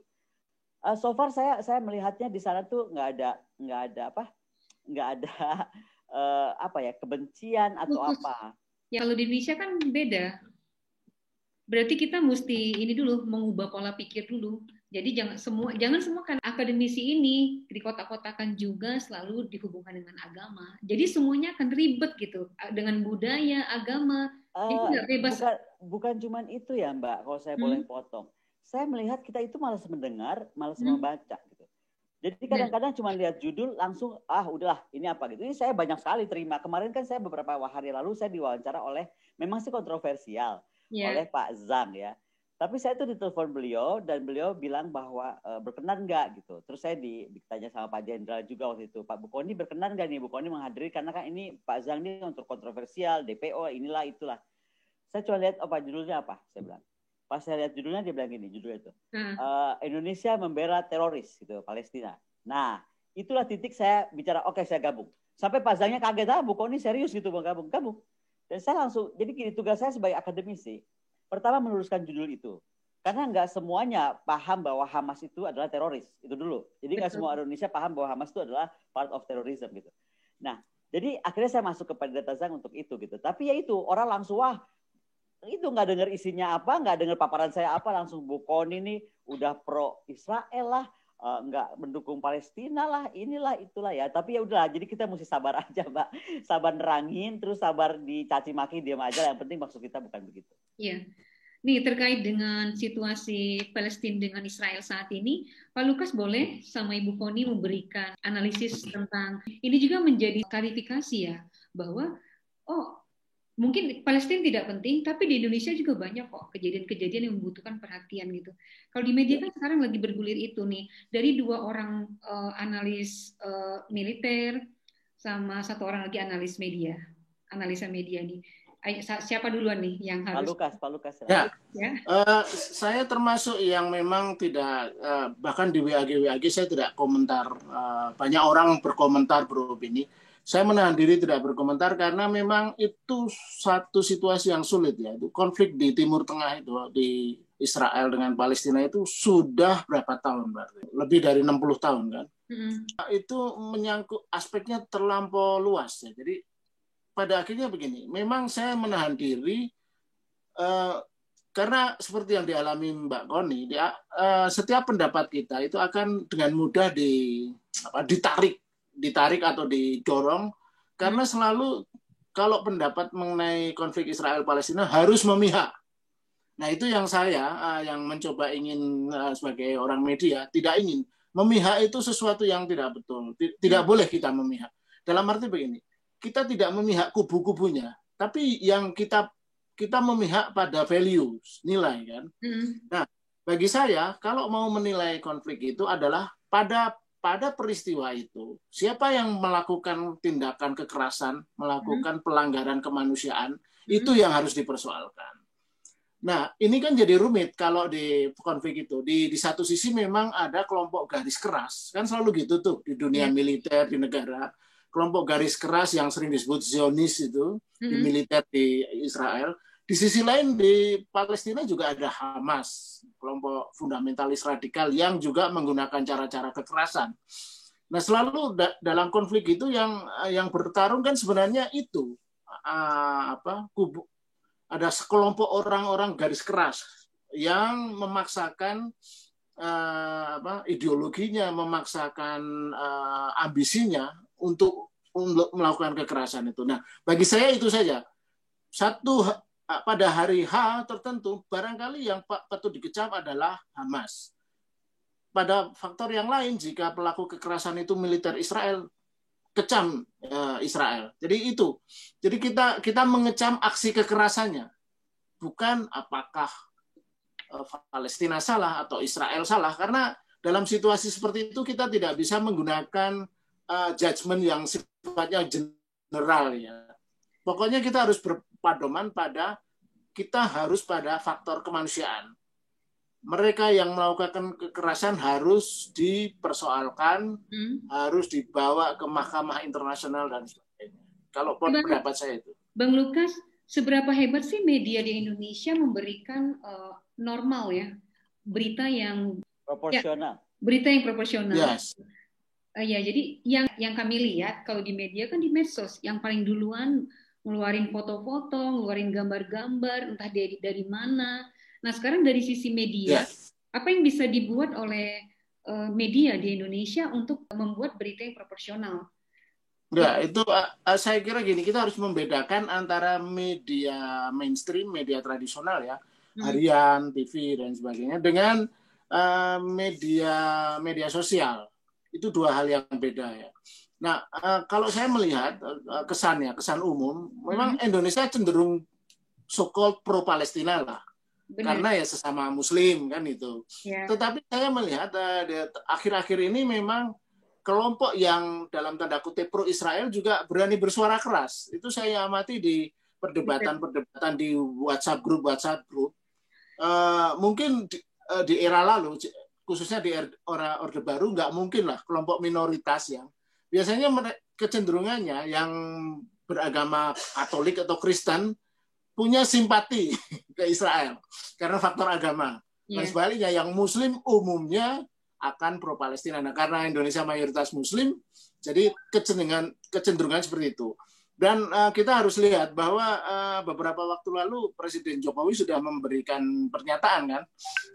So far saya melihatnya di sana tuh nggak ada kebencian atau apa. Ya kalau di Indonesia kan beda. Berarti kita mesti ini dulu mengubah pola pikir dulu. Jadi jangan semua kan akademisi ini di kotak-kotakan juga selalu dihubungkan dengan agama. Jadi semuanya akan ribet gitu dengan budaya, agama. Jadi nggak bebas. Bukan cuman itu ya Mbak, kalau saya boleh potong. Saya melihat kita itu malas mendengar, malas membaca gitu. Jadi kadang-kadang cuma lihat judul langsung udahlah ini apa gitu. Ini saya banyak sekali terima. Kemarin kan saya beberapa hari lalu saya diwawancara oleh, memang sih kontroversial, oleh Pak Zhang ya. Tapi saya tuh ditelepon beliau dan beliau bilang bahwa berkenan nggak gitu. Terus saya ditanya sama Pak Jenderal juga waktu itu, Pak Bukoni berkenan nggak nih Bukoni menghadiri, karena kan ini Pak Zhang ini untuk kontroversial, DPO inilah itulah. Saya cuma lihat judulnya apa, saya bilang. Pas saya lihat judulnya dia bilang gini, judulnya itu Indonesia membela teroris gitu, Palestina. Nah itulah titik saya bicara, oke, saya gabung. Sampai Pak Zhangnya kaget, Bukoni serius gitu mau gabung. Dan saya langsung, jadi gini, tugas saya sebagai akademisi, pertama meluruskan judul itu. Karena nggak semuanya paham bahwa Hamas itu adalah teroris. Itu dulu. Jadi nggak semua Indonesia paham bahwa Hamas itu adalah part of terrorism gitu. Nah, jadi akhirnya saya masuk kepada data Zhang untuk itu gitu. Tapi ya itu, orang langsung, itu nggak dengar isinya apa, nggak dengar paparan saya apa, langsung Bukoni nih udah pro Israel lah, nggak mendukung Palestina lah, inilah itulah ya. Tapi ya udahlah, jadi kita mesti sabar aja Mbak. Sabar nerangin, terus sabar dicaci maki, diam aja. Yang penting maksud kita bukan begitu. Iya. nih terkait dengan situasi Palestina dengan Israel saat ini, Pak Lukas boleh sama Ibu Koni memberikan analisis tentang ini juga menjadi klarifikasi ya, bahwa mungkin Palestina tidak penting, tapi di Indonesia juga banyak kok kejadian-kejadian yang membutuhkan perhatian gitu. Kalau di media kan sekarang lagi bergulir itu nih, dari 2 orang analis militer sama 1 orang lagi analisa media nih. Siapa duluan nih yang harus? Pak Lukas. Ya. Saya termasuk yang memang tidak, bahkan di WAG saya tidak komentar. Banyak orang berkomentar beropini. Saya menahan diri tidak berkomentar karena memang itu satu situasi yang sulit ya. Itu konflik di Timur Tengah itu, di Israel dengan Palestina itu sudah berapa tahun berarti? Lebih dari 60 tahun kan. Itu menyangkut aspeknya terlampau luas ya. Jadi pada akhirnya begini, memang saya menahan diri karena seperti yang dialami Mbak Koni, setiap pendapat kita itu akan dengan mudah ditarik atau didorong, karena selalu kalau pendapat mengenai konflik Israel-Palestina harus memihak. Nah itu yang saya yang mencoba ingin sebagai orang media tidak ingin. Memihak itu sesuatu yang tidak betul, tidak boleh kita memihak. Dalam arti begini, kita tidak memihak kubu-kubunya, tapi yang kita memihak pada values, nilai kan. Nah, bagi saya kalau mau menilai konflik itu adalah pada peristiwa itu, siapa yang melakukan tindakan kekerasan, melakukan pelanggaran kemanusiaan, itu yang harus dipersoalkan. Nah, ini kan jadi rumit kalau di konflik itu. Di satu sisi memang ada kelompok garis keras, kan selalu gitu tuh di dunia militer, di negara. Kelompok garis keras yang sering disebut Zionis itu di militer di Israel. Di sisi lain di Palestina juga ada Hamas, kelompok fundamentalis radikal yang juga menggunakan cara-cara kekerasan. Nah selalu dalam konflik itu yang bertarung kan sebenarnya itu ada sekelompok orang-orang garis keras yang memaksakan ideologinya, memaksakan ambisinya untuk melakukan kekerasan itu. Nah, bagi saya itu saja. Pada hari H tertentu, barangkali yang patut dikecam adalah Hamas. Pada faktor yang lain, jika pelaku kekerasan itu militer Israel, kecam Israel. Jadi itu. Jadi kita mengecam aksi kekerasannya. Bukan apakah Palestina salah atau Israel salah. Karena dalam situasi seperti itu kita tidak bisa menggunakan judgement yang sifatnya general ya. Pokoknya kita harus berpedoman pada faktor kemanusiaan. Mereka yang melakukan kekerasan harus dipersoalkan, harus dibawa ke mahkamah internasional dan sebagainya. Kalau pendapat saya itu. Bang Lukas, seberapa hebat sih media di Indonesia memberikan normal ya berita yang proporsional? Ya, berita yang proporsional. Yes. Ya, jadi yang kami lihat kalau di media kan di medsos yang paling duluan ngeluarin foto-foto, ngeluarin gambar-gambar, entah dari mana. Nah sekarang dari sisi media, apa yang bisa dibuat oleh media di Indonesia untuk membuat berita yang proporsional? Enggak, itu saya kira gini, kita harus membedakan antara media mainstream, media tradisional ya, harian, TV dan sebagainya, dengan media sosial. Itu 2 hal yang beda ya. Nah, kalau saya melihat kesan umum, memang Indonesia cenderung so-called pro-Palestina lah. Benar. Karena ya sesama Muslim kan itu. Ya. Tetapi saya melihat akhir-akhir ini memang kelompok yang dalam tanda kutip pro-Israel juga berani bersuara keras. Itu saya amati di perdebatan di WhatsApp group. Mungkin di era lalu, khususnya di era Orde Baru, nggak mungkin lah kelompok minoritas yang biasanya kecenderungannya yang beragama Katolik atau Kristen punya simpati ke Israel karena faktor agama. Dan sebaliknya yang Muslim umumnya akan pro-Palestina. Nah, karena Indonesia mayoritas Muslim, jadi kecenderungan seperti itu. Dan kita harus lihat bahwa beberapa waktu lalu Presiden Jokowi sudah memberikan pernyataan kan,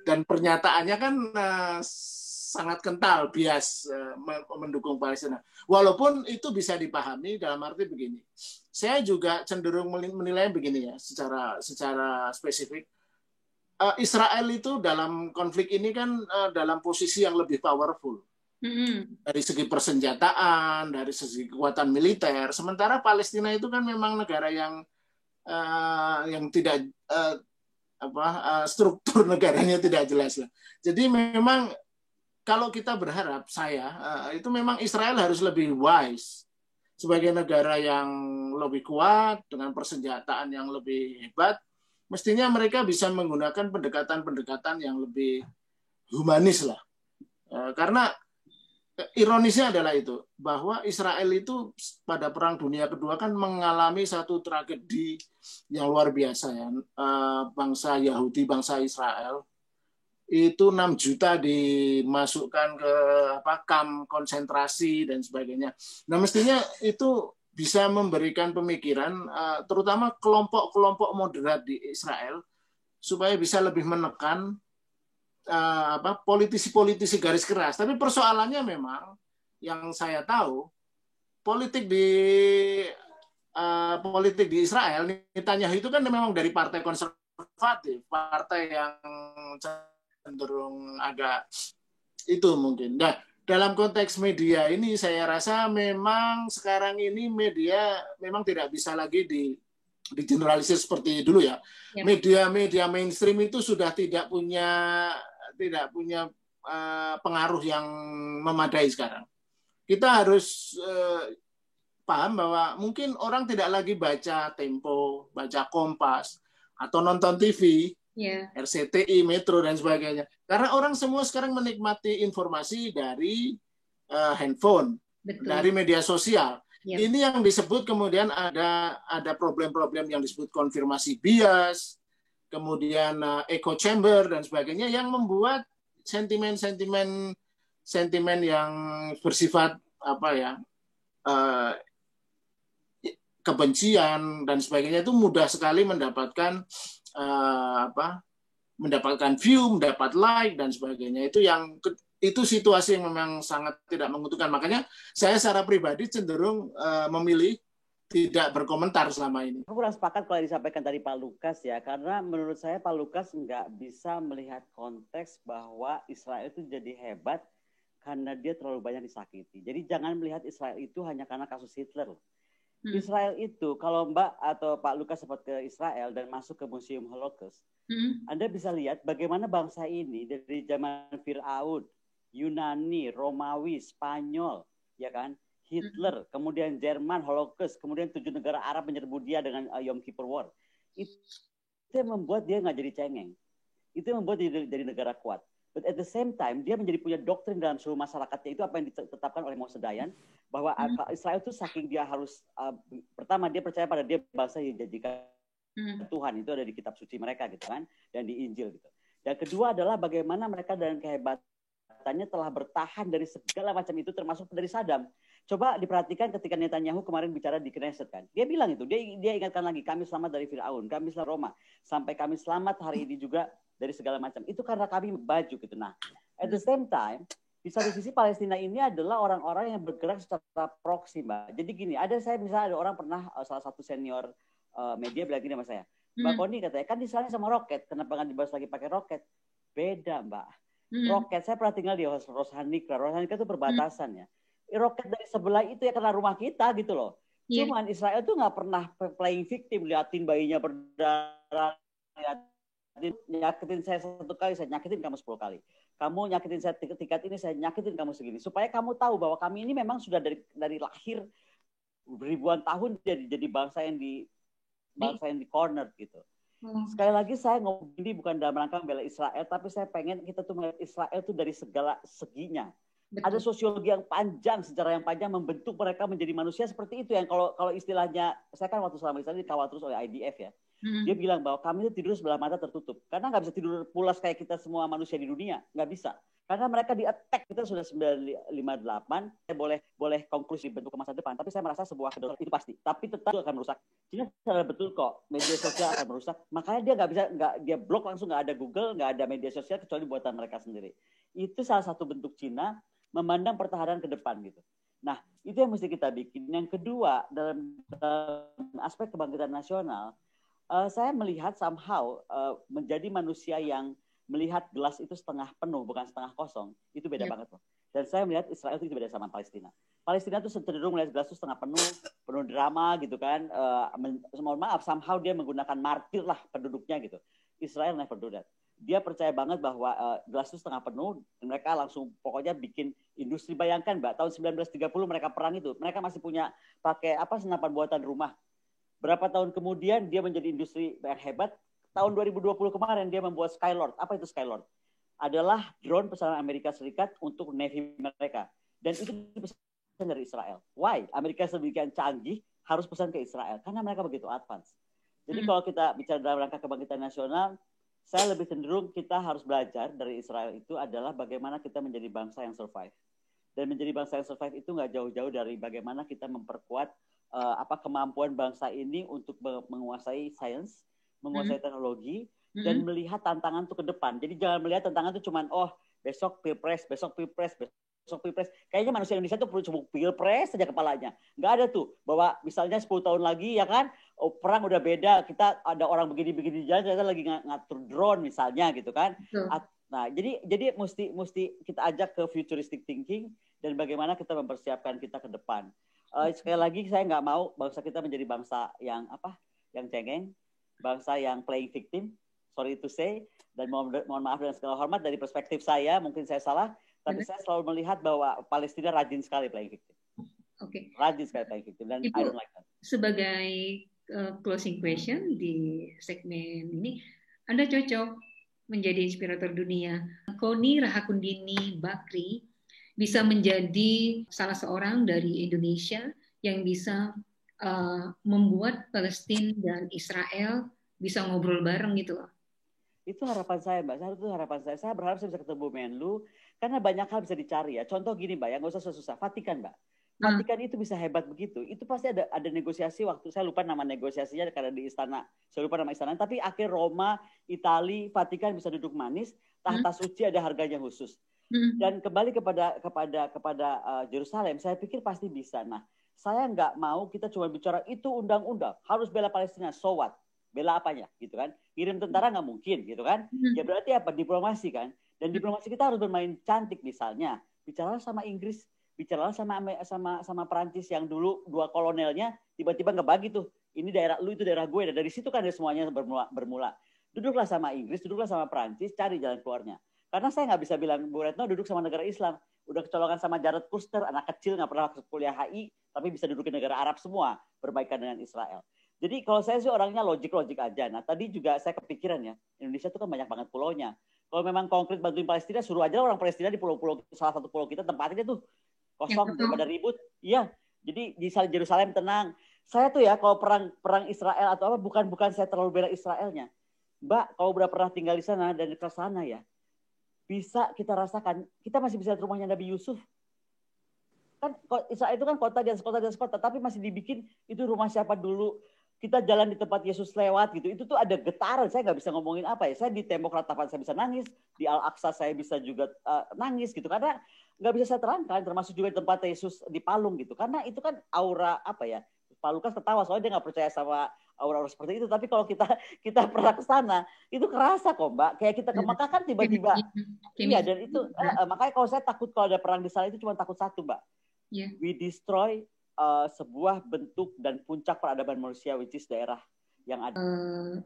dan pernyataannya kan sangat kental, bias mendukung Palestina. Walaupun itu bisa dipahami dalam arti begini. Saya juga cenderung menilai begini ya, secara spesifik. Israel itu dalam konflik ini kan dalam posisi yang lebih powerful. Dari segi persenjataan, dari segi kekuatan militer. Sementara Palestina itu kan memang negara yang tidak struktur negaranya tidak jelas lah. Jadi memang kalau kita berharap itu memang Israel harus lebih wise sebagai negara yang lebih kuat dengan persenjataan yang lebih hebat. Mestinya mereka bisa menggunakan pendekatan-pendekatan yang lebih humanis lah. Karena ironisnya adalah itu, bahwa Israel itu pada Perang Dunia Kedua kan mengalami satu tragedi yang luar biasa ya. Bangsa Yahudi, bangsa Israel, itu 6 juta dimasukkan ke kamp konsentrasi dan sebagainya. Nah, mestinya itu bisa memberikan pemikiran, terutama kelompok-kelompok moderat di Israel, supaya bisa lebih menekan politisi-politisi garis keras. Tapi persoalannya memang yang saya tahu politik di Israel, Netanyahu itu kan memang dari partai konservatif, partai yang cenderung agak itu mungkin. Nah, dalam konteks media ini saya rasa memang sekarang ini media memang tidak bisa lagi digeneralisir seperti dulu ya. Media mainstream itu sudah tidak punya pengaruh yang memadai sekarang. Kita harus paham bahwa mungkin orang tidak lagi baca Tempo, baca Kompas, atau nonton TV, RCTI, Metro, dan sebagainya. Karena orang semua sekarang menikmati informasi dari handphone, dari media sosial. Ini yang disebut kemudian ada problem-problem yang disebut konfirmasi bias, kemudian echo chamber dan sebagainya, yang membuat sentimen yang bersifat kebencian dan sebagainya itu mudah sekali mendapatkan view, mendapat like dan sebagainya. Itu situasi yang memang sangat tidak menguntungkan. Makanya saya secara pribadi cenderung memilih tidak berkomentar selama ini. Aku kurang sepakat kalau yang disampaikan tadi Pak Lukas ya, karena menurut saya Pak Lukas nggak bisa melihat konteks bahwa Israel itu jadi hebat karena dia terlalu banyak disakiti. Jadi jangan melihat Israel itu hanya karena kasus Hitler. Israel itu, kalau Mbak atau Pak Lukas sempat ke Israel dan masuk ke Museum Holocaust, Anda bisa lihat bagaimana bangsa ini dari zaman Fir'aun, Yunani, Romawi, Spanyol, ya kan? Hitler, kemudian Jerman, Holocaust, kemudian 7 negara Arab menyerbu dia dengan Yom Kippur War. Itu yang membuat dia nggak jadi cengeng. Itu yang membuat dia jadi negara kuat. But at the same time, dia menjadi punya doktrin dalam seluruh masyarakatnya. Itu apa yang ditetapkan oleh Moshe Dayan, bahwa Israel itu saking dia harus, pertama dia percaya pada dia bangsa yang dijadikan Tuhan. Itu ada di kitab suci mereka gitu kan, dan di Injil gitu. Dan kedua adalah bagaimana mereka dengan kehebatannya telah bertahan dari segala macam itu, termasuk dari Saddam. Coba diperhatikan ketika Netanyahu kemarin bicara di Knesset kan. Dia bilang itu, dia ingatkan lagi, kami selamat dari Fir'aun, kami selamat Roma, sampai kami selamat hari ini juga dari segala macam. Itu karena kami baju gitu. Nah, at the same time, di satu sisi Palestina ini adalah orang-orang yang bergerak secara proksi, Mbak. Jadi gini, misalnya ada orang pernah, salah satu senior media bilang gini sama saya, Mbak Koni katanya, kan diserang sama roket, kenapa nggak dibahas lagi pakai roket? Beda, Mbak. Roket, saya pernah tinggal di Rosanikra itu perbatasan ya. Roket dari sebelah itu ya kena rumah kita gitu loh. Cuman Israel tuh nggak pernah playing victim, liatin bayinya berdarah, nyakitin saya 1 kali, saya nyakitin kamu 10 kali. Kamu nyakitin saya tingkat ini, saya nyakitin kamu segini. Supaya kamu tahu bahwa kami ini memang sudah dari lahir ribuan tahun jadi bangsa yang di corner gitu. Sekali lagi saya ngomong ini bukan dalam rangka membela Israel, tapi saya pengen kita tuh melihat Israel tuh dari segala seginya. Betul. Ada sosiologi yang panjang, sejarah yang panjang membentuk mereka menjadi manusia seperti itu, yang kalau istilahnya, saya kan waktu selama di sana dikawal terus oleh IDF ya. Dia bilang bahwa kami itu tidur sebelah mata tertutup. Karena nggak bisa tidur pulas kayak kita semua manusia di dunia. Nggak bisa. Karena mereka di-attack, kita sudah 958, saya boleh konklusi bentuk ke masa depan, tapi saya merasa sebuah kedaulatan itu pasti. Tapi tetap akan merusak. Cina sadar betul kok, media sosial akan merusak. Makanya dia dia blok langsung, nggak ada Google, nggak ada media sosial kecuali buatan mereka sendiri. Itu salah satu bentuk Cina memandang pertahanan ke depan gitu. Nah, itu yang mesti kita bikin. Yang kedua, dalam aspek kebangkitan nasional, Saya melihat somehow menjadi manusia yang melihat gelas itu setengah penuh bukan setengah kosong, itu beda banget loh. Dan saya melihat Israel itu beda sama Palestina. Palestina itu cenderung melihat gelas itu setengah penuh drama gitu kan. Mohon maaf, somehow dia menggunakan martir lah penduduknya gitu. Israel never do that. Dia percaya banget bahwa gelas itu setengah penuh, mereka langsung pokoknya bikin industri. Bayangkan Mbak, tahun 1930 mereka perang itu, mereka masih punya pakai senapan buatan rumah. Berapa tahun kemudian dia menjadi industri yang hebat. Tahun 2020 kemarin dia membuat Skylord. Apa itu Skylord? Adalah drone pesanan Amerika Serikat untuk Navy mereka. Dan itu dipesan dari Israel. Why? Amerika sedemikian canggih harus pesan ke Israel. Karena mereka begitu advance. Jadi kalau kita bicara dalam rangka kebangkitan nasional, saya lebih cenderung kita harus belajar dari Israel itu adalah bagaimana kita menjadi bangsa yang survive. Dan menjadi bangsa yang survive itu nggak jauh-jauh dari bagaimana kita memperkuat kemampuan bangsa ini untuk menguasai sains, menguasai teknologi, dan melihat tantangan itu ke depan. Jadi jangan melihat tantangan itu cuman besok pilpres. Kayaknya manusia Indonesia tuh perlu cuma pilpres saja kepalanya. Nggak ada tuh bahwa misalnya 10 tahun lagi ya kan, perang udah beda. Kita ada orang begini-begini jalan, kita lagi ngatur drone misalnya gitu kan. Nah, jadi mesti kita ajak ke futuristic thinking dan bagaimana kita mempersiapkan kita ke depan. Sekali lagi saya nggak mau bangsa kita menjadi bangsa yang yang cengeng, bangsa yang playing victim. Sorry to say, dan mohon maaf dengan segala hormat dari perspektif saya, mungkin saya salah, tapi saya selalu melihat bahwa Palestina rajin sekali playing victim. Oke. Rajin sekali playing victim, dan Ibu, I don't like that. Sebagai closing question di segmen ini, Anda cocok menjadi inspirator dunia. Koni Rahakundini Bakri bisa menjadi salah seorang dari Indonesia yang bisa membuat Palestina dan Israel bisa ngobrol bareng gitu loh. Itu harapan saya, Mbak. Saya berharap saya bisa ketemu Menlu, karena banyak hal bisa dicari ya. Contoh gini, Mbak, ya nggak usah susah-susah. Vatikan, Mbak. Vatikan itu bisa hebat begitu. Itu pasti ada negosiasi waktu, saya lupa nama negosiasinya karena di istana. Saya lupa nama istana. Tapi akhir Roma, Itali, Vatikan bisa duduk manis. Tahta suci ada harganya khusus. Dan kembali kepada Yerusalem, saya pikir pasti bisa. Nah, saya nggak mau kita cuma bicara itu undang-undang harus bela Palestina. So what? Bela apanya gitu kan? Kirim tentara nggak mungkin gitu kan? Ya berarti apa? Diplomasi kan? Dan diplomasi kita harus bermain cantik misalnya. Bicaralah sama Inggris, bicaralah sama Perancis yang dulu dua kolonelnya tiba-tiba ngebagi tuh. Ini daerah lu, itu daerah gue. Dan dari situ kan semuanya bermula. Duduklah sama Inggris, duduklah sama Perancis, cari jalan keluarnya. Karena saya nggak bisa bilang Bu Retno duduk sama negara Islam. Udah kecolongan sama Jared Kushner, anak kecil nggak pernah kuliah HI, tapi bisa duduk di negara Arab semua, berbaikan dengan Israel. Jadi kalau saya sih orangnya logik aja. Nah tadi juga saya kepikiran ya, Indonesia itu kan banyak banget pulaunya. Kalau memang konkret bantuin Palestina, suruh aja orang Palestina di pulau-pulau, salah satu pulau kita tempatin itu kosong, daripada ribut. Iya, jadi di Yerusalem tenang. Saya tuh ya kalau perang Israel atau apa, bukan saya terlalu bela Israelnya. Mbak, kalau udah pernah tinggal di sana dan ke sana ya, bisa kita rasakan, kita masih bisa lihat rumahnya Nabi Yusuf. Kan Israel itu kan kota di atas kota, tapi masih dibikin itu rumah siapa dulu. Kita jalan di tempat Yesus lewat gitu, itu tuh ada getaran. Saya nggak bisa ngomongin apa ya. Saya di tembok ratapan saya bisa nangis, di Al-Aqsa saya bisa juga nangis gitu, karena nggak bisa saya terangkan. Termasuk juga di tempat Yesus di Palung gitu, karena itu kan aura apa ya. Pak Lukas ketawa soalnya dia nggak percaya sama aura-aura seperti itu. Tapi kalau kita pernah ke sana, itu kerasa kok Mbak. Kayak kita ke Mekah kan tiba-tiba. Iya, dan itu makanya kalau saya takut kalau ada perang di sana itu cuma takut satu Mbak. We destroy sebuah bentuk dan puncak peradaban manusia, which is daerah yang ada.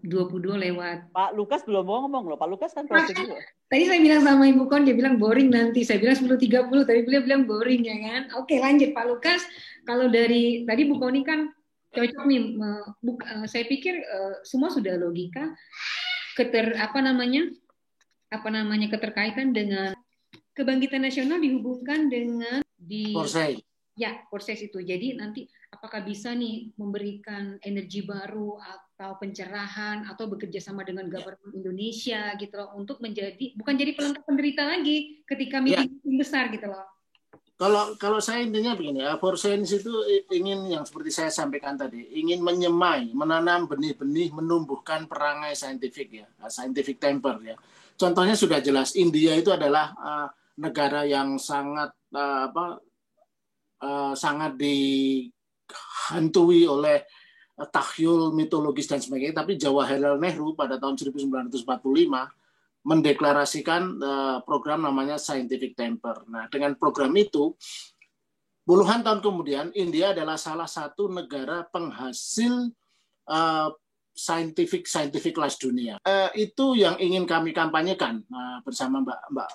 22 lewat. Pak Lukas belum ngomong loh. Pak Lukas kan closing dulu. Tadi saya bilang sama Ibu Kon, dia bilang boring nanti. Saya bilang 10.30, tapi beliau bilang boring ya kan. Oke, lanjut Pak Lukas. Kalau dari tadi Bu Koni kan cocok nih. Saya pikir semua sudah logika. Keterkaitan dengan kebangkitan nasional dihubungkan dengan proses itu. Jadi nanti apakah bisa nih memberikan energi baru atau pencerahan atau bekerja sama dengan government Indonesia gitu loh, untuk bukan jadi pelengkap penderita lagi ketika meeting besar gitu loh. Kalau saya intinya begini, For Science itu ingin yang seperti saya sampaikan tadi, ingin menyemai, menanam benih-benih, menumbuhkan perangai saintifik ya, scientific temper ya. Contohnya sudah jelas, India itu adalah negara yang sangat sangat dihantui oleh takhayul mitologis dan sebagainya, tapi Jawaharlal Nehru pada tahun 1945 mendeklarasikan program namanya Scientific Temper. Nah, dengan program itu puluhan tahun kemudian India adalah salah satu negara penghasil scientific kelas dunia. Itu yang ingin kami kampanyekan bersama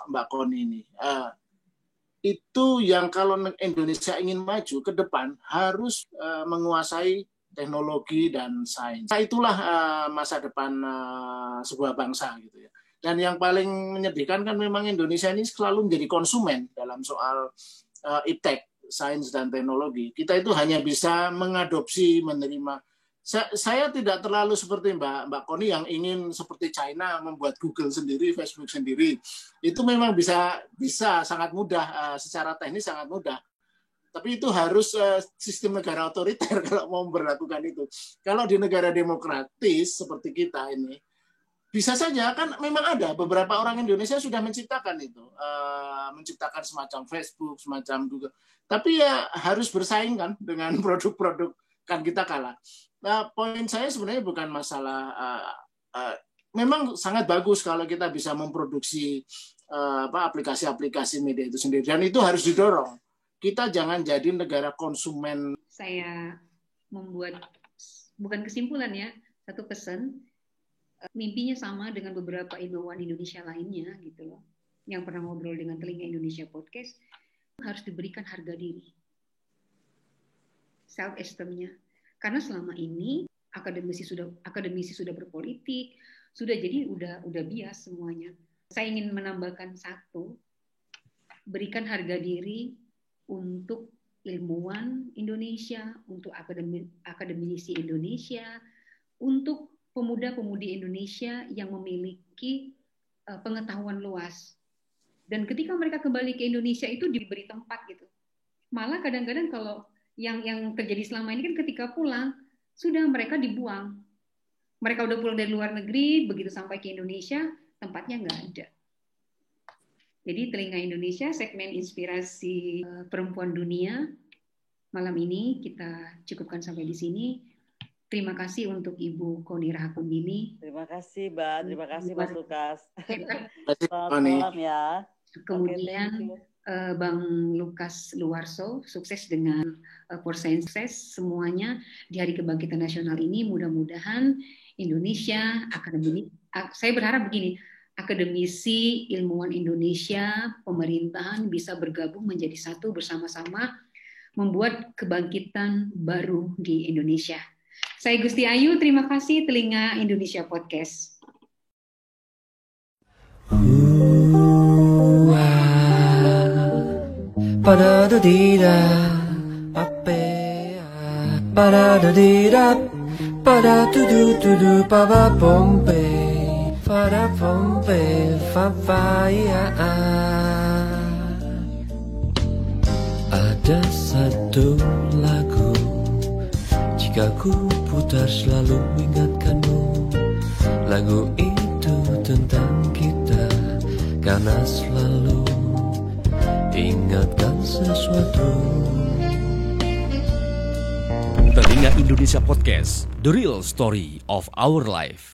Mbak Koni ini. Itu yang kalau Indonesia ingin maju ke depan harus menguasai teknologi dan sains. Nah, itulah masa depan sebuah bangsa gitu ya. Dan yang paling menyedihkan kan memang Indonesia ini selalu menjadi konsumen dalam soal iptek, sains dan teknologi. Kita itu hanya bisa mengadopsi, menerima. Saya tidak terlalu seperti Mbak Koni yang ingin seperti China membuat Google sendiri, Facebook sendiri. Itu memang bisa sangat mudah, secara teknis sangat mudah. Tapi itu harus sistem negara otoriter kalau mau memperlakukan itu. Kalau di negara demokratis seperti kita ini, bisa saja kan memang ada beberapa orang Indonesia sudah menciptakan itu, menciptakan semacam Facebook, semacam Google. Tapi ya harus bersaing kan dengan produk-produk, kan kita kalah. Nah, poin saya sebenarnya bukan masalah, memang sangat bagus kalau kita bisa memproduksi aplikasi-aplikasi media itu sendiri, dan itu harus didorong. Kita jangan jadi negara konsumen. Saya membuat bukan kesimpulan ya, satu pesan. Mimpinya sama dengan beberapa ilmuwan Indonesia lainnya gitu loh, yang pernah ngobrol dengan Telinga Indonesia Podcast. Harus diberikan harga diri, self esteemnya, karena selama ini akademisi sudah berpolitik, sudah jadi udah bias semuanya. Saya ingin menambahkan satu, berikan harga diri untuk ilmuwan Indonesia, untuk akademisi Indonesia, untuk pemuda-pemudi Indonesia yang memiliki pengetahuan luas. Dan ketika mereka kembali ke Indonesia itu diberi tempat gitu. Malah kadang-kadang kalau yang terjadi selama ini kan ketika pulang, sudah mereka dibuang. Mereka udah pulang dari luar negeri, begitu sampai ke Indonesia, tempatnya nggak ada. Jadi Telinga Indonesia, segmen inspirasi perempuan dunia, malam ini kita cukupkan sampai di sini. Terima kasih untuk Ibu Koni Rahakumbini. Terima kasih, Mbak. Terima kasih, Mas Lukas. Selamat malam ya. Kemudian Bang Lukas Luarso, sukses dengan Porsain Sukses semuanya di Hari Kebangkitan Nasional ini. Mudah-mudahan Indonesia, saya berharap begini, akademisi, ilmuwan Indonesia, pemerintahan bisa bergabung menjadi satu bersama-sama membuat kebangkitan baru di Indonesia. Saya Gusti Ayu, terima kasih Telinga Indonesia Podcast. Ada satu lagu, jika ku putar selalu ingatkanmu. Lagu itu tentang kita, karena selalu ingatkan sesuatu. Telinga Indonesia Podcast, The Real Story of Our Life.